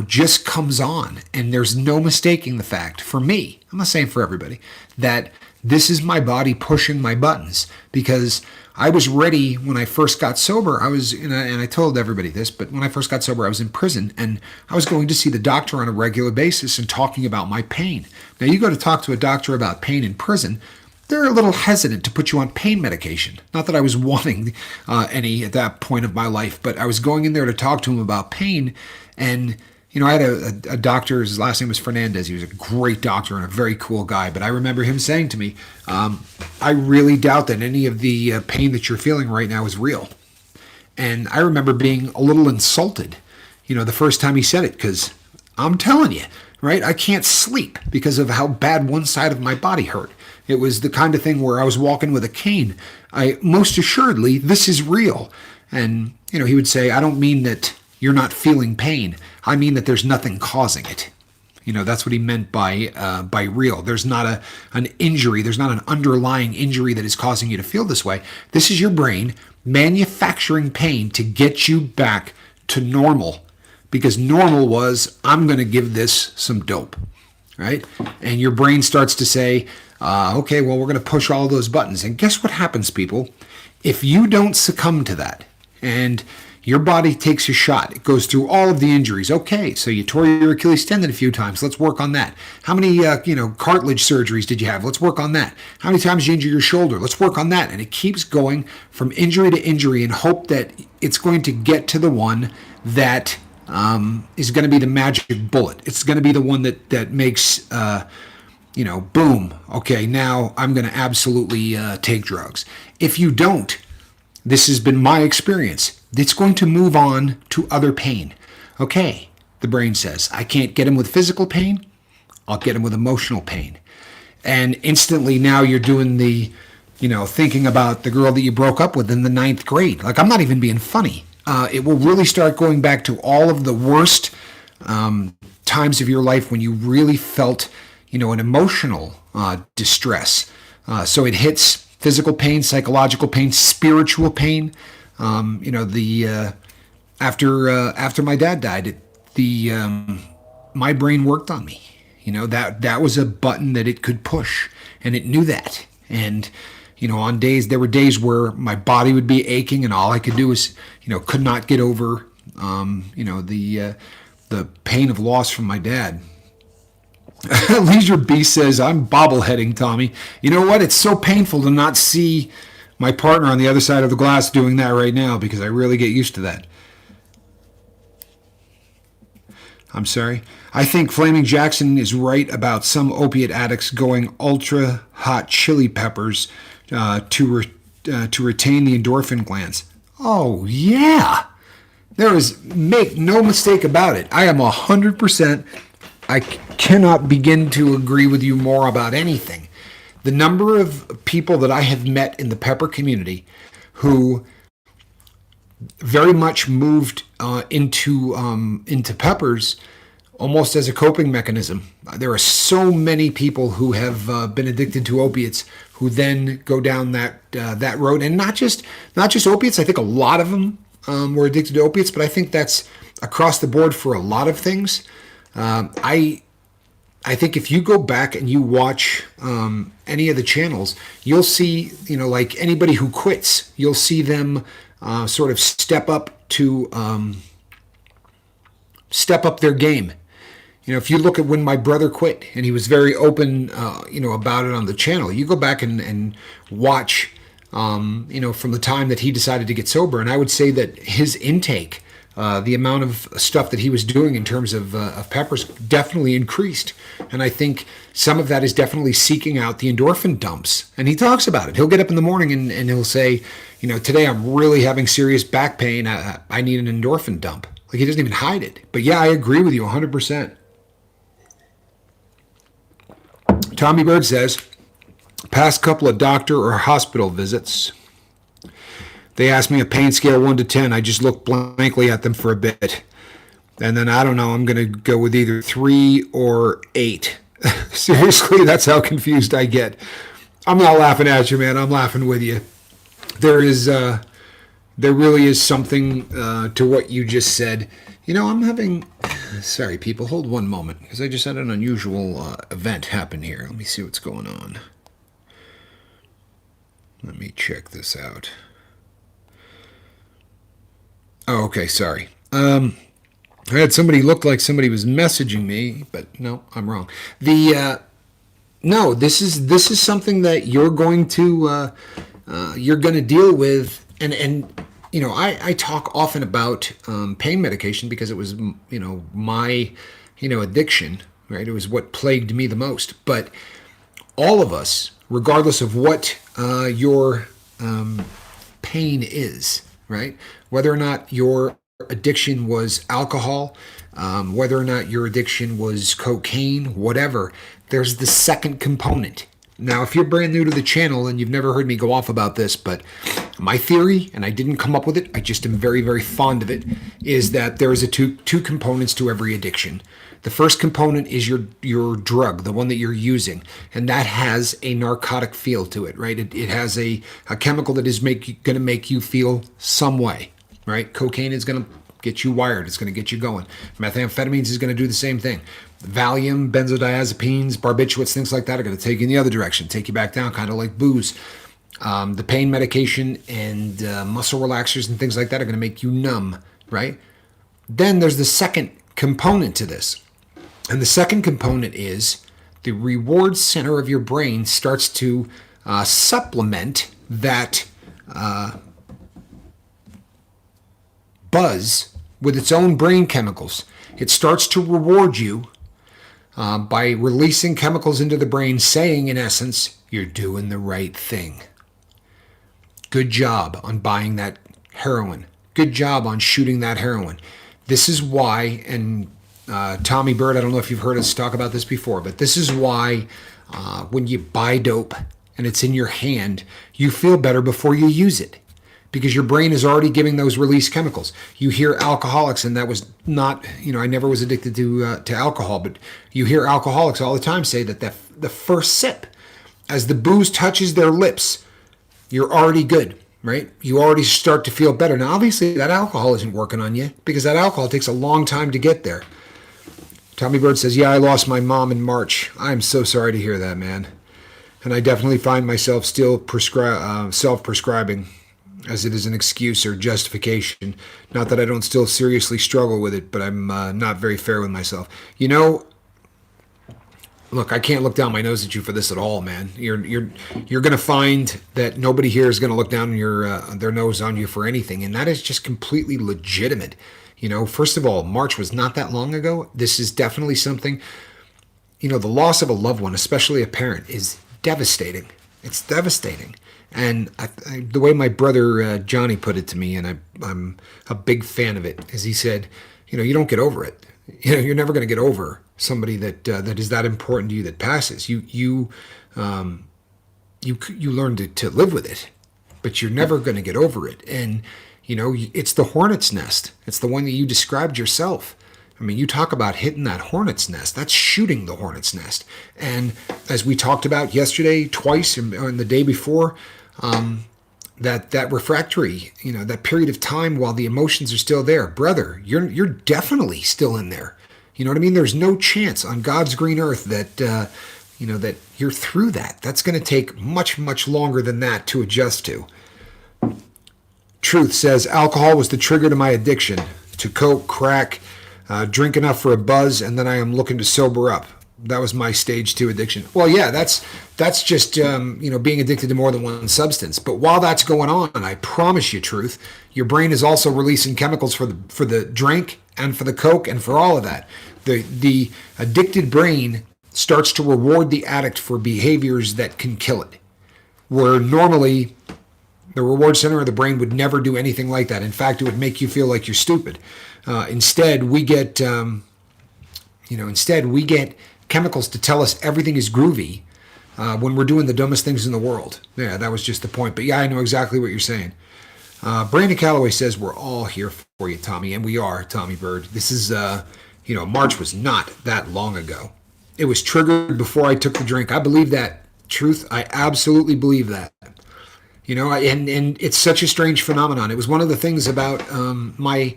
just comes on. And there's no mistaking the fact, for me, I'm not saying for everybody, that this is my body pushing my buttons. Because I was ready when I first got sober. And I told everybody this, but when I first got sober, I was in prison, and I was going to see the doctor on a regular basis and talking about my pain. Now, you go to talk to a doctor about pain in prison, they're a little hesitant to put you on pain medication. Not that I was wanting any at that point of my life, but I was going in there to talk to him about pain. And I had a doctor, his last name was Fernandez. He was a great doctor and a very cool guy. But I remember him saying to me, I really doubt that any of the pain that you're feeling right now is real. And I remember being a little insulted, the first time he said it, because I'm telling you, right, I can't sleep because of how bad one side of my body hurt. It was the kind of thing where I was walking with a cane. Most assuredly, this is real. And, he would say, I don't mean that you're not feeling pain. I mean that there's nothing causing it. That's what he meant by real. There's not an injury. There's not an underlying injury that is causing you to feel this way. This is your brain manufacturing pain to get you back to normal. because normal was, I'm going to give this some dope, right? And your brain starts to say, okay, well, we're going to push all those buttons. And guess what happens, people? If you don't succumb to that and your body takes a shot, it goes through all of the injuries. Okay, so you tore your Achilles tendon a few times. Let's work on that. How many, cartilage surgeries did you have? Let's work on that. How many times did you injure your shoulder? Let's work on that. And it keeps going from injury to injury in hope that it's going to get to the one that is going to be the magic bullet. It's going to be the one that makes, boom. Okay, now I'm going to absolutely take drugs. If you don't, this has been my experience, it's going to move on to other pain. Okay, the brain says, I can't get him with physical pain. I'll get him with emotional pain. And instantly now you're doing the, thinking about the girl that you broke up with in the 9th grade. Like, I'm not even being funny. It will really start going back to all of the worst times of your life when you really felt, an emotional distress. So it hits physical pain, psychological pain, spiritual pain. After my dad died, my brain worked on me. That was a button that it could push, and it knew that. And there were days where my body would be aching, and all I could do was, could not get over, the pain of loss from my dad. Leisure B says, I'm bobbleheading, Tommy. You know what? It's so painful to not see my partner on the other side of the glass doing that right now, because I really get used to that. I'm sorry. I think Flaming Jackson is right about some opiate addicts going ultra hot chili peppers to retain the endorphin glands. Oh, yeah. Make no mistake about it. I am 100%. I cannot begin to agree with you more about anything. The number of people that I have met in the pepper community who very much moved into peppers almost as a coping mechanism. There are so many people who have been addicted to opiates who then go down that road, and not just opiates. I think a lot of them were addicted to opiates, but I think that's across the board for a lot of things. I think if you go back and you watch any of the channels, you'll see, like anybody who quits, you'll see them sort of step up their game. If you look at when my brother quit, and he was very open, about it on the channel, you go back and watch, from the time that he decided to get sober, and I would say that his intake, the amount of stuff that he was doing in terms of peppers definitely increased. And I think some of that is definitely seeking out the endorphin dumps. And he talks about it. He'll get up in the morning and he'll say, today I'm really having serious back pain. I need an endorphin dump. Like, he doesn't even hide it. But yeah, I agree with you 100%. Tommy Bird says, past couple of doctor or hospital visits, they asked me a pain scale 1 to 10. I just looked blankly at them for a bit. And then, I don't know, I'm going to go with either 3 or 8. Seriously, that's how confused I get. I'm not laughing at you, man. I'm laughing with you. There really is something to what you just said. I'm having... Sorry, people. Hold one moment, because I just had an unusual event happen here. Let me see what's going on. Let me check this out. Oh, okay, sorry. I had somebody look like somebody was messaging me, but no, I'm wrong. No, this is something that you're going to deal with, and I talk often about pain medication because it was my addiction, right? It was what plagued me the most. But all of us, regardless of what your pain is, right? Whether or not your addiction was alcohol, whether or not your addiction was cocaine, whatever, there's the second component. Now, if you're brand new to the channel and you've never heard me go off about this, but my theory, and I didn't come up with it, I just am very, very fond of it, is that there is two components to every addiction. The first component is your drug, the one that you're using, and that has a narcotic feel to it, right? It has a chemical that is going to make you feel some way, right? Cocaine is going to get you wired. It's going to get you going. Methamphetamines is going to do the same thing. Valium, benzodiazepines, barbiturates, things like that are going to take you in the other direction, take you back down, kind of like booze. The pain medication and muscle relaxers and things like that are going to make you numb, right? Then there's the second component to this. And the second component is the reward center of your brain starts to supplement that buzz with its own brain chemicals. It starts to reward you by releasing chemicals into the brain, saying, in essence, you're doing the right thing. Good job on buying that heroin. Good job on shooting that heroin. This is why, and Tommy Bird, I don't know if you've heard us talk about this before, but this is why when you buy dope and it's in your hand, you feel better before you use it, because your brain is already giving those release chemicals. You hear alcoholics, and that was not, I never was addicted to alcohol, but you hear alcoholics all the time say that the first sip, as the booze touches their lips, you're already good, right? You already start to feel better. Now, obviously, that alcohol isn't working on you, because that alcohol takes a long time to get there. Tommy Bird says, yeah, I lost my mom in March. I'm so sorry to hear that, man. And I definitely find myself still self-prescribing, as it is an excuse or justification. Not that I don't still seriously struggle with it, but I'm not very fair with myself. Look, I can't look down my nose at you for this at all, man. You're going to find that nobody here is going to look down their nose on you for anything, and that is just completely legitimate. First of all, March was not that long ago. This is definitely something. The loss of a loved one, especially a parent, is devastating. It's devastating. And the way my brother Johnny put it to me, and I'm a big fan of it, is he said, you don't get over it. You're never going to get over somebody that is that important to you that passes. You learn to live with it, but you're never going to get over it. And it's the hornet's nest. It's the one that you described yourself. I mean, you talk about hitting that hornet's nest. That's shooting the hornet's nest. And as we talked about yesterday, twice, and the day before, that refractory, that period of time while the emotions are still there, brother, you're definitely still in there. You know what I mean? There's no chance on God's green earth that that you're through that. That's going to take much, much longer than that to adjust to. Truth says alcohol was the trigger to my addiction to coke, crack, drink enough for a buzz, and then I am looking to sober up. That was my stage 2 addiction. Well, yeah, that's just being addicted to more than one substance. But while that's going on, I promise you, Truth, your brain is also releasing chemicals for the drink and for the coke and for all of that. The addicted brain starts to reward the addict for behaviors that can kill it, where normally the reward center of the brain would never do anything like that. In fact, it would make you feel like you're stupid. Instead, we get chemicals to tell us everything is groovy when we're doing the dumbest things in the world. Yeah, that was just the point. But yeah, I know exactly what you're saying. Brandon Calloway says we're all here for you, Tommy, and we are, Tommy Bird. This is, March was not that long ago. It was triggered before I took the drink. I believe that. Truth, I absolutely believe that. And it's such a strange phenomenon. It was one of the things about my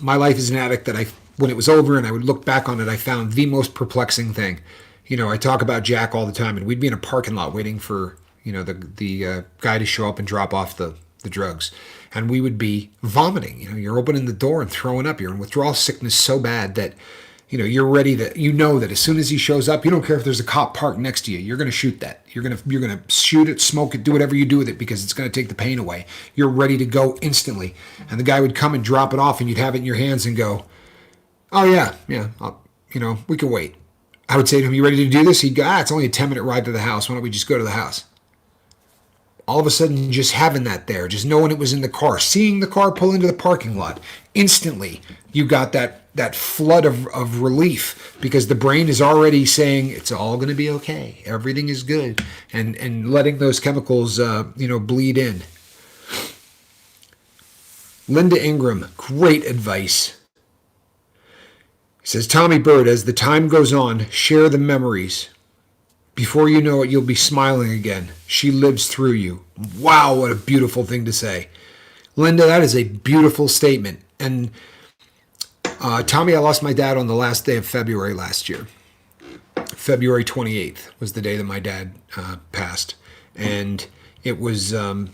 life as an addict that when it was over and I would look back on it, I found the most perplexing thing. I talk about Jack all the time, and we'd be in a parking lot waiting for, the guy to show up and drop off the drugs. And we would be vomiting. You're opening the door and throwing up. You're in withdrawal sickness so bad that, you're ready that that as soon as he shows up, you don't care if there's a cop parked next to you. You're going to shoot that. You're going to shoot it, smoke it, do whatever you do with it, because it's going to take the pain away. You're ready to go instantly. And the guy would come and drop it off, and you'd have it in your hands and go, oh, yeah, we can wait. I would say to him, you ready to do this? He'd go, it's only a 10-minute ride to the house. Why don't we just go to the house? All of a sudden, just having that there, just knowing it was in the car, seeing the car pull into the parking lot, instantly you got that flood of relief, because the brain is already saying it's all going to be okay. Everything is good. And letting those chemicals, bleed in. Linda Ingram, great advice. Says, Tommy Bird, as the time goes on, share the memories. Before you know it, you'll be smiling again. She lives through you. Wow, what a beautiful thing to say. Linda, that is a beautiful statement. And Tommy, I lost my dad on the last day of February last year. February 28th was the day that my dad passed. And it was, I'm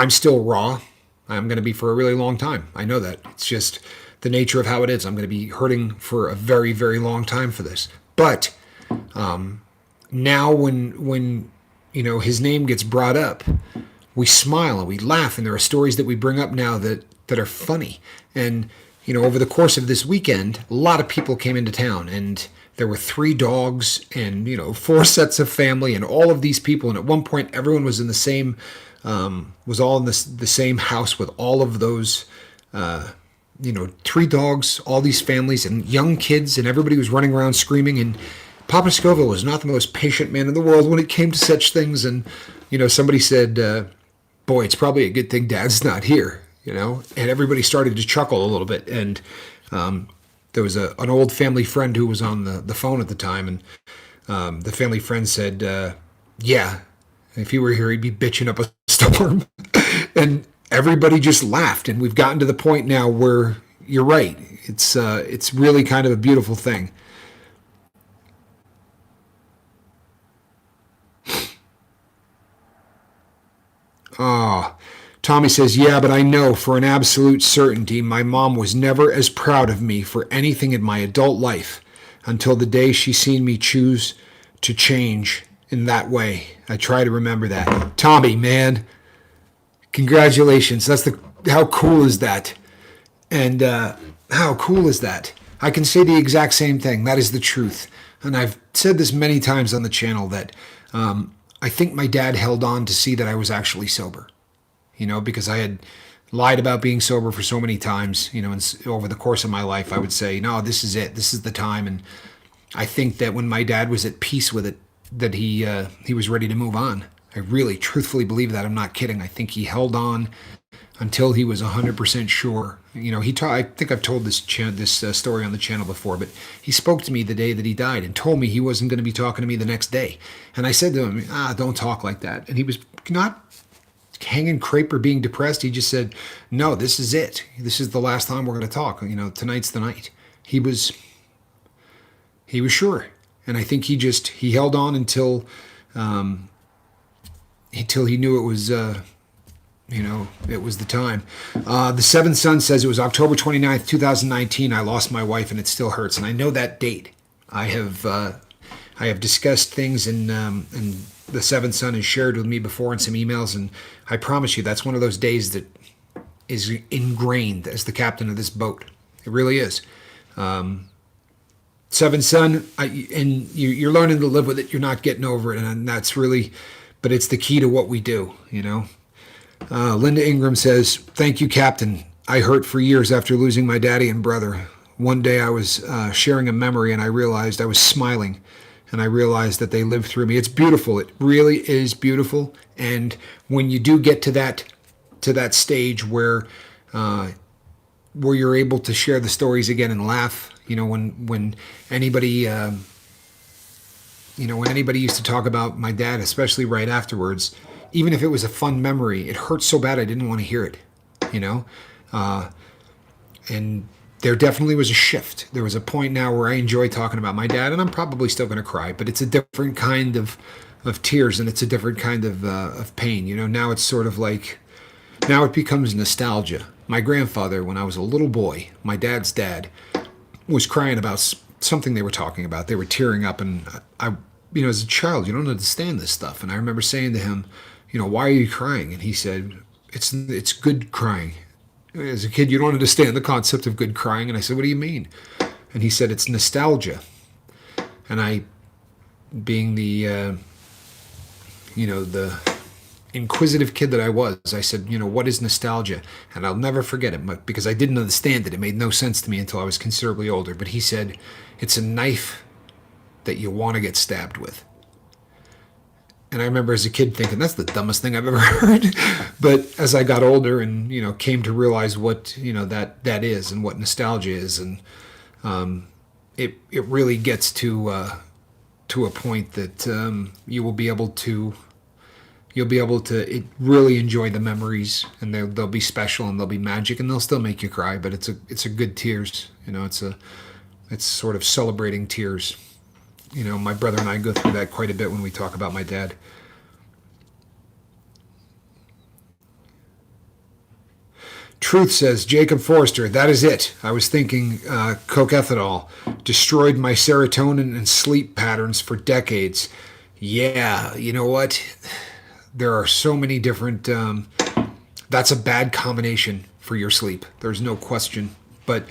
still raw. I'm going to be for a really long time. I know that. It's just the nature of how it is. I'm going to be hurting for a very, very long time for this. But now when his name gets brought up, we smile and we laugh, and there are stories that we bring up now that are funny. And over the course of this weekend, a lot of people came into town, and there were 3 dogs and 4 sets of family and all of these people. And at one point, everyone was in the same was all in the same house with all of those 3 dogs, all these families and young kids, and everybody was running around screaming. And Papa Scoville was not the most patient man in the world when it came to such things. And somebody said, "Boy, it's probably a good thing Dad's not here." And everybody started to chuckle a little bit. And there was an old family friend who was on the phone at the time, and the family friend said, "Yeah, if he were here, he'd be bitching up a storm." And everybody just laughed. And we've gotten to the point now where you're right. It's really kind of a beautiful thing. Ah. Tommy says, "Yeah, but I know for an absolute certainty my mom was never as proud of me for anything in my adult life until the day she seen me choose to change in that way. I try to remember that." Tommy, man, congratulations. How cool is that? And how cool is that? I can say the exact same thing. That is the truth. And I've said this many times on the channel that I think my dad held on to see that I was actually sober. Because I had lied about being sober for so many times, and over the course of my life, I would say, "No, this is it. This is the time." And I think that when my dad was at peace with it, that he was ready to move on. I really, truthfully believe that. I'm not kidding. I think he held on until he was 100% sure. I think I've told this story on the channel before, but he spoke to me the day that he died and told me he wasn't going to be talking to me the next day. And I said to him, "Don't talk like that." And he was not hanging crepe or being depressed. He just said, "No, this is it. This is the last time we're going to talk. Tonight's the night." He was sure. And I think he held on until he knew it was, it was the time. The Seventh Son says, "It was October 29th, 2019. I lost my wife and it still hurts." And I know that date. I have discussed things and the Seventh Son has shared with me before in some emails, and I promise you that's one of those days that is ingrained as the captain of this boat. It really is. Seventh Son, and you're learning to live with it. You're not getting over it, and that's really, but it's the key to what we do, Linda Ingram says, "Thank you, Captain. I hurt for years after losing my daddy and brother. One day I was sharing a memory, and I realized I was smiling. And I realized that they lived through me." It's beautiful. It really is beautiful. And when you do get to that stage where you're able to share the stories again and laugh, when anybody when anybody used to talk about my dad, especially right afterwards, even if it was a fun memory, it hurt so bad I didn't want to hear it. And there definitely was a shift. There was a point now where I enjoy talking about my dad, and I'm probably still going to cry, but it's a different kind of tears, and it's a different kind of pain. Now it's sort of like, now it becomes nostalgia. My grandfather, when I was a little boy, my dad's dad, was crying about something they were talking about. They were tearing up, and I as a child, you don't understand this stuff. And I remember saying to him, "Why are you crying?" And he said, it's good crying. As a kid, you don't understand the concept of good crying. And I said, "What do you mean?" And he said, "It's nostalgia." And I, being the inquisitive kid that I was, I said, "What is nostalgia?" And I'll never forget it, but because I didn't understand it. It made no sense to me until I was considerably older. But he said, "It's a knife that you want to get stabbed with." And I remember as a kid thinking, that's the dumbest thing I've ever heard. But as I got older and, came to realize what, that is and what nostalgia is. And it really gets to a point that you will be able to You'll be able to really enjoy the memories, and they'll be special and they'll be magic, and they'll still make you cry. But it's a good tears. It's sort of celebrating tears. My brother and I go through that quite a bit when we talk about my dad. Truth says, Jacob Forrester, that is it. I was thinking coke ethanol destroyed my serotonin and sleep patterns for decades. Yeah, you know what? There are so many different. That's a bad combination for your sleep. There's no question. But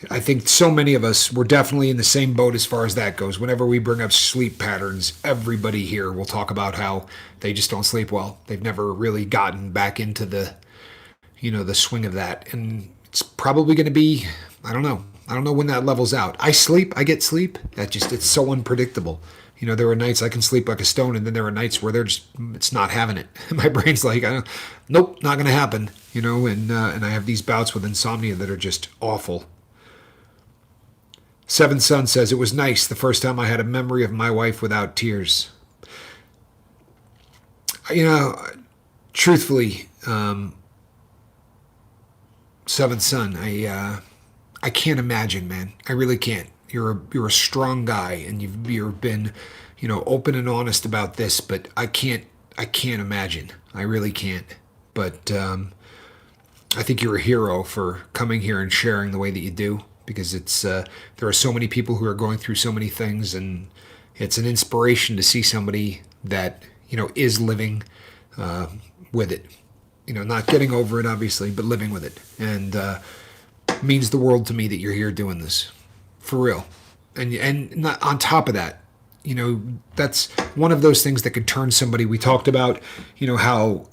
I think so many of us, we're definitely in the same boat as far as that goes. Whenever we bring up sleep patterns, everybody here will talk about how they just don't sleep well. They've never really gotten back into the swing of that. And it's probably going to be, I don't know. I don't know when that levels out. I get sleep. It's so unpredictable. There are nights I can sleep like a stone, and then there are nights where it's not having it. My brain's like, nope, not going to happen. And I have these bouts with insomnia that are just awful. Seventh Son says, it was nice the first time I had a memory of my wife without tears. Truthfully, Seventh Son, I can't imagine, man. I really can't. You're a strong guy, and you've been, open and honest about this, but I can't imagine. I really can't. But I think you're a hero for coming here and sharing the way that you do, because there are so many people who are going through so many things, and it's an inspiration to see somebody that is living with it. Not getting over it, obviously, but living with it. And means the world to me that you're here doing this. For real. And not, on top of that, that's one of those things that could turn somebody. We talked about, how,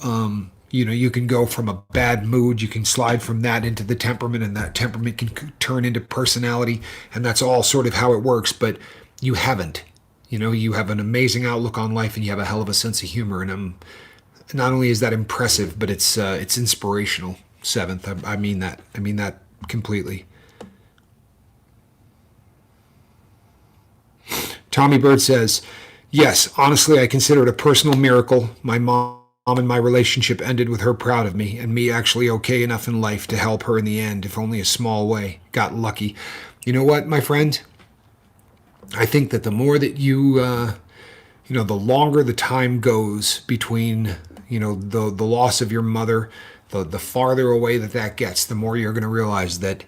you can go from a bad mood, you can slide from that into the temperament, and that temperament can turn into personality. And that's all sort of how it works. But you haven't. You have an amazing outlook on life, and you have a hell of a sense of humor. And not only is that impressive, but it's inspirational. Seventh, I mean that. I mean that completely. Tommy Bird says, yes, honestly, I consider it a personal miracle. My mom and my relationship ended with her proud of me, and me actually okay enough in life to help her in the end, if only a small way. Got lucky. You know what, my friend? I think that the more that the longer the time goes between, the loss of your mother, the farther away that gets, the more you're going to realize that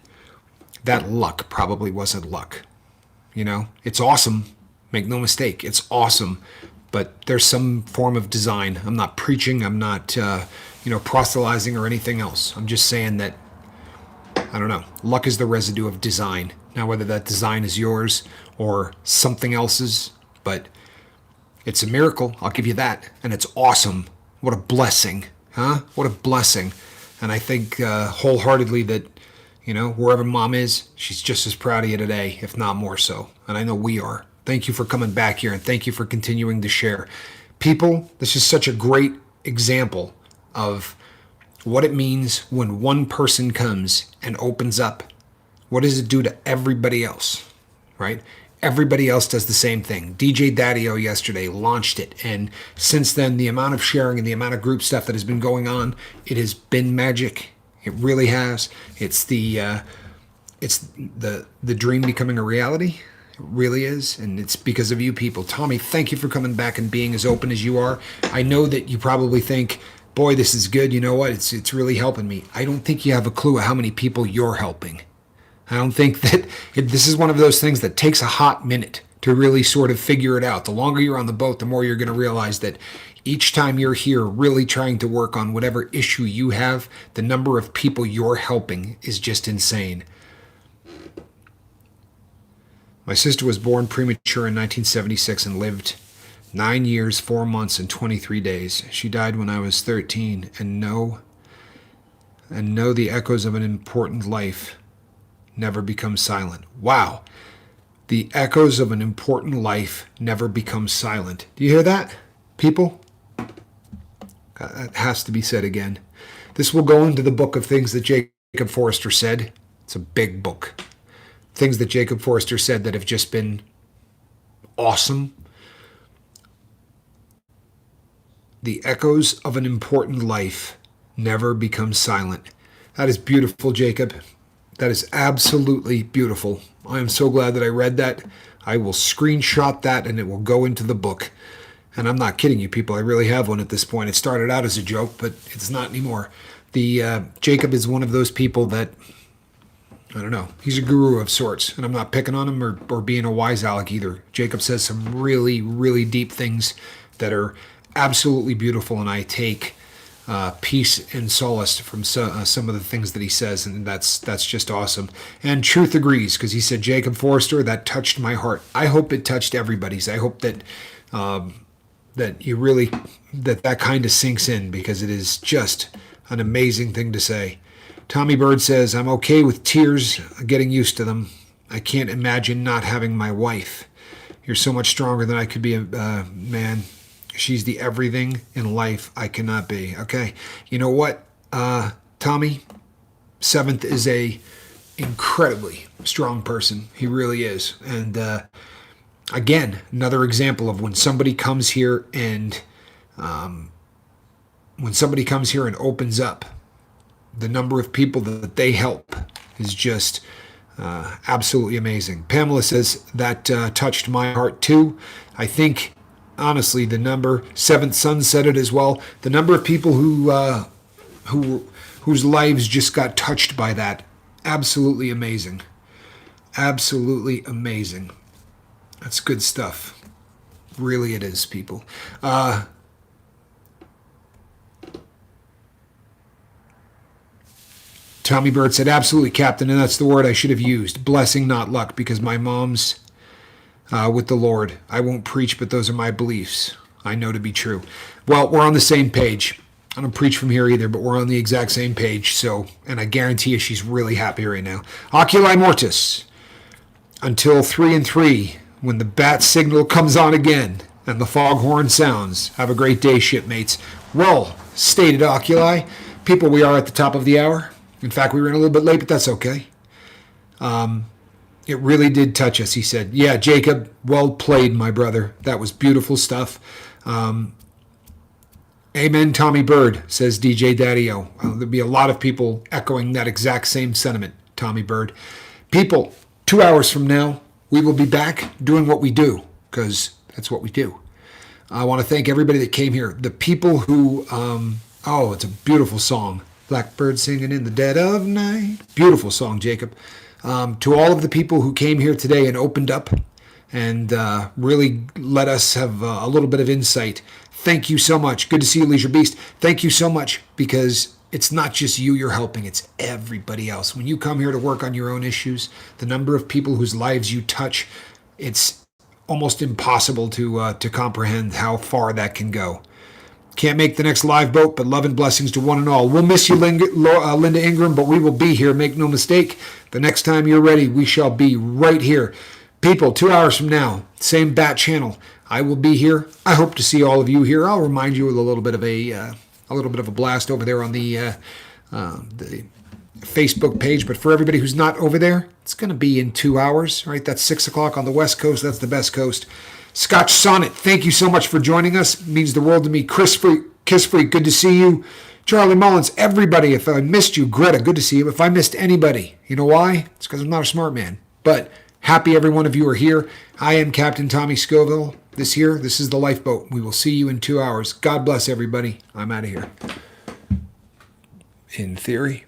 luck probably wasn't luck. It's awesome. Make no mistake, it's awesome. But there's some form of design. I'm not preaching. I'm not, proselytizing or anything else. I'm just saying that, I don't know, luck is the residue of design. Now, whether that design is yours or something else's, but it's a miracle. I'll give you that. And it's awesome. What a blessing, huh? What a blessing. And I think wholeheartedly that, wherever mom is, she's just as proud of you today, if not more so. And I know we are. Thank you for coming back here, and thank you for continuing to share. People, this is such a great example of what it means when one person comes and opens up. What does it do to everybody else, right? Everybody else does the same thing. DJ Daddio yesterday launched it, and since then, the amount of sharing and the amount of group stuff that has been going on, it has been magic. It really has. It's the dream becoming a reality. It really is, and it's because of you people. Tommy, thank you for coming back and being as open as you are. I know that you probably think, boy, this is good. You know what? It's really helping me. I don't think you have a clue of how many people you're helping. I don't think that this is one of those things that takes a hot minute to really sort of figure it out. The longer you're on the boat, the more you're going to realize that each time you're here really trying to work on whatever issue you have, the number of people you're helping is just insane. My sister was born premature in 1976 and lived 9 years, 4 months, and 23 days. She died when I was 13, and know the echoes of an important life never become silent. Wow. The echoes of an important life never become silent. Do you hear that, people? That has to be said again. This will go into the book of things that Jacob Forrester said. It's a big book. Things that Jacob Forrester said that have just been awesome. The echoes of an important life never become silent. That is beautiful, Jacob. That is absolutely beautiful. I am so glad that I read that. I will screenshot that and it will go into the book. And I'm not kidding you, people. I really have one at this point. It started out as a joke, but it's not anymore. Jacob is one of those people that, I don't know, he's a guru of sorts. And I'm not picking on him or being a wise Alec either. Jacob says some really, really deep things that are absolutely beautiful. And I take peace and solace from some of the things that he says, and that's just awesome. And Truth agrees, because he said, Jacob Forrester, that touched my heart. I hope it touched everybody's. I hope that you really that kind of sinks in, because it is just an amazing thing to say. Tommy Bird says, I'm okay with tears, getting used to them. I can't imagine not having my wife. You're so much stronger than I could be, man. She's the everything in life I cannot be. Okay. You know what, Tommy? Seventh is a incredibly strong person. He really is. And again, another example of when somebody comes here and opens up, the number of people that they help is just absolutely amazing. Pamela says that touched my heart too. I think, honestly, the number, Seventh Son said it as well. The number of people whose lives just got touched by that, absolutely amazing. Absolutely amazing. That's good stuff. Really, it is, people. Tommy Bird said, absolutely, Captain, and that's the word I should have used. Blessing, not luck, because my mom's with the Lord. I won't preach, but those are my beliefs. I know to be true. Well, we're on the same page. I don't preach from here either, but we're on the exact same page. So, and I guarantee you she's really happy right now. Oculi Mortis. Until 3 and 3, when the bat signal comes on again and the foghorn sounds. Have a great day, shipmates. Well stated, Oculi. People, we are at the top of the hour. In fact, we ran a little bit late, but that's okay. It really did touch us, he said. Yeah, Jacob, well played, my brother. That was beautiful stuff. Amen, Tommy Bird, says DJ Daddy-O. There'll be a lot of people echoing that exact same sentiment, Tommy Bird. People, 2 hours from now, we will be back doing what we do, because that's what we do. I want to thank everybody that came here. The people who, it's a beautiful song. Blackbird singing in the dead of night. Beautiful song, Jacob. To all of the people who came here today and opened up and really let us have a little bit of insight, thank you so much. Good to see you, Leisure Beast. Thank you so much, because it's not just you're helping, it's everybody else. When you come here to work on your own issues, the number of people whose lives you touch, it's almost impossible to comprehend how far that can go. Can't make the next live boat, but love and blessings to one and all. We'll miss you, Linda Ingram, but we will be here. Make no mistake. The next time you're ready, we shall be right here. People, 2 hours from now, same bat channel. I will be here. I hope to see all of you here. I'll remind you with a little bit of a blast over there on the Facebook page. But for everybody who's not over there, it's going to be in 2 hours. Right? That's 6 o'clock on the West Coast. That's the best coast. Scotch Sonnet, thank you so much for joining us. It means the world to me. Kiss Freak, good to see you. Charlie Mullins, everybody, if I missed you, Greta, good to see you. If I missed anybody, you know why? It's because I'm not a smart man. But happy every one of you are here. I am Captain Tommy Scoville. This is the Lifeboat. We will see you in 2 hours. God bless everybody. I'm out of here. In theory.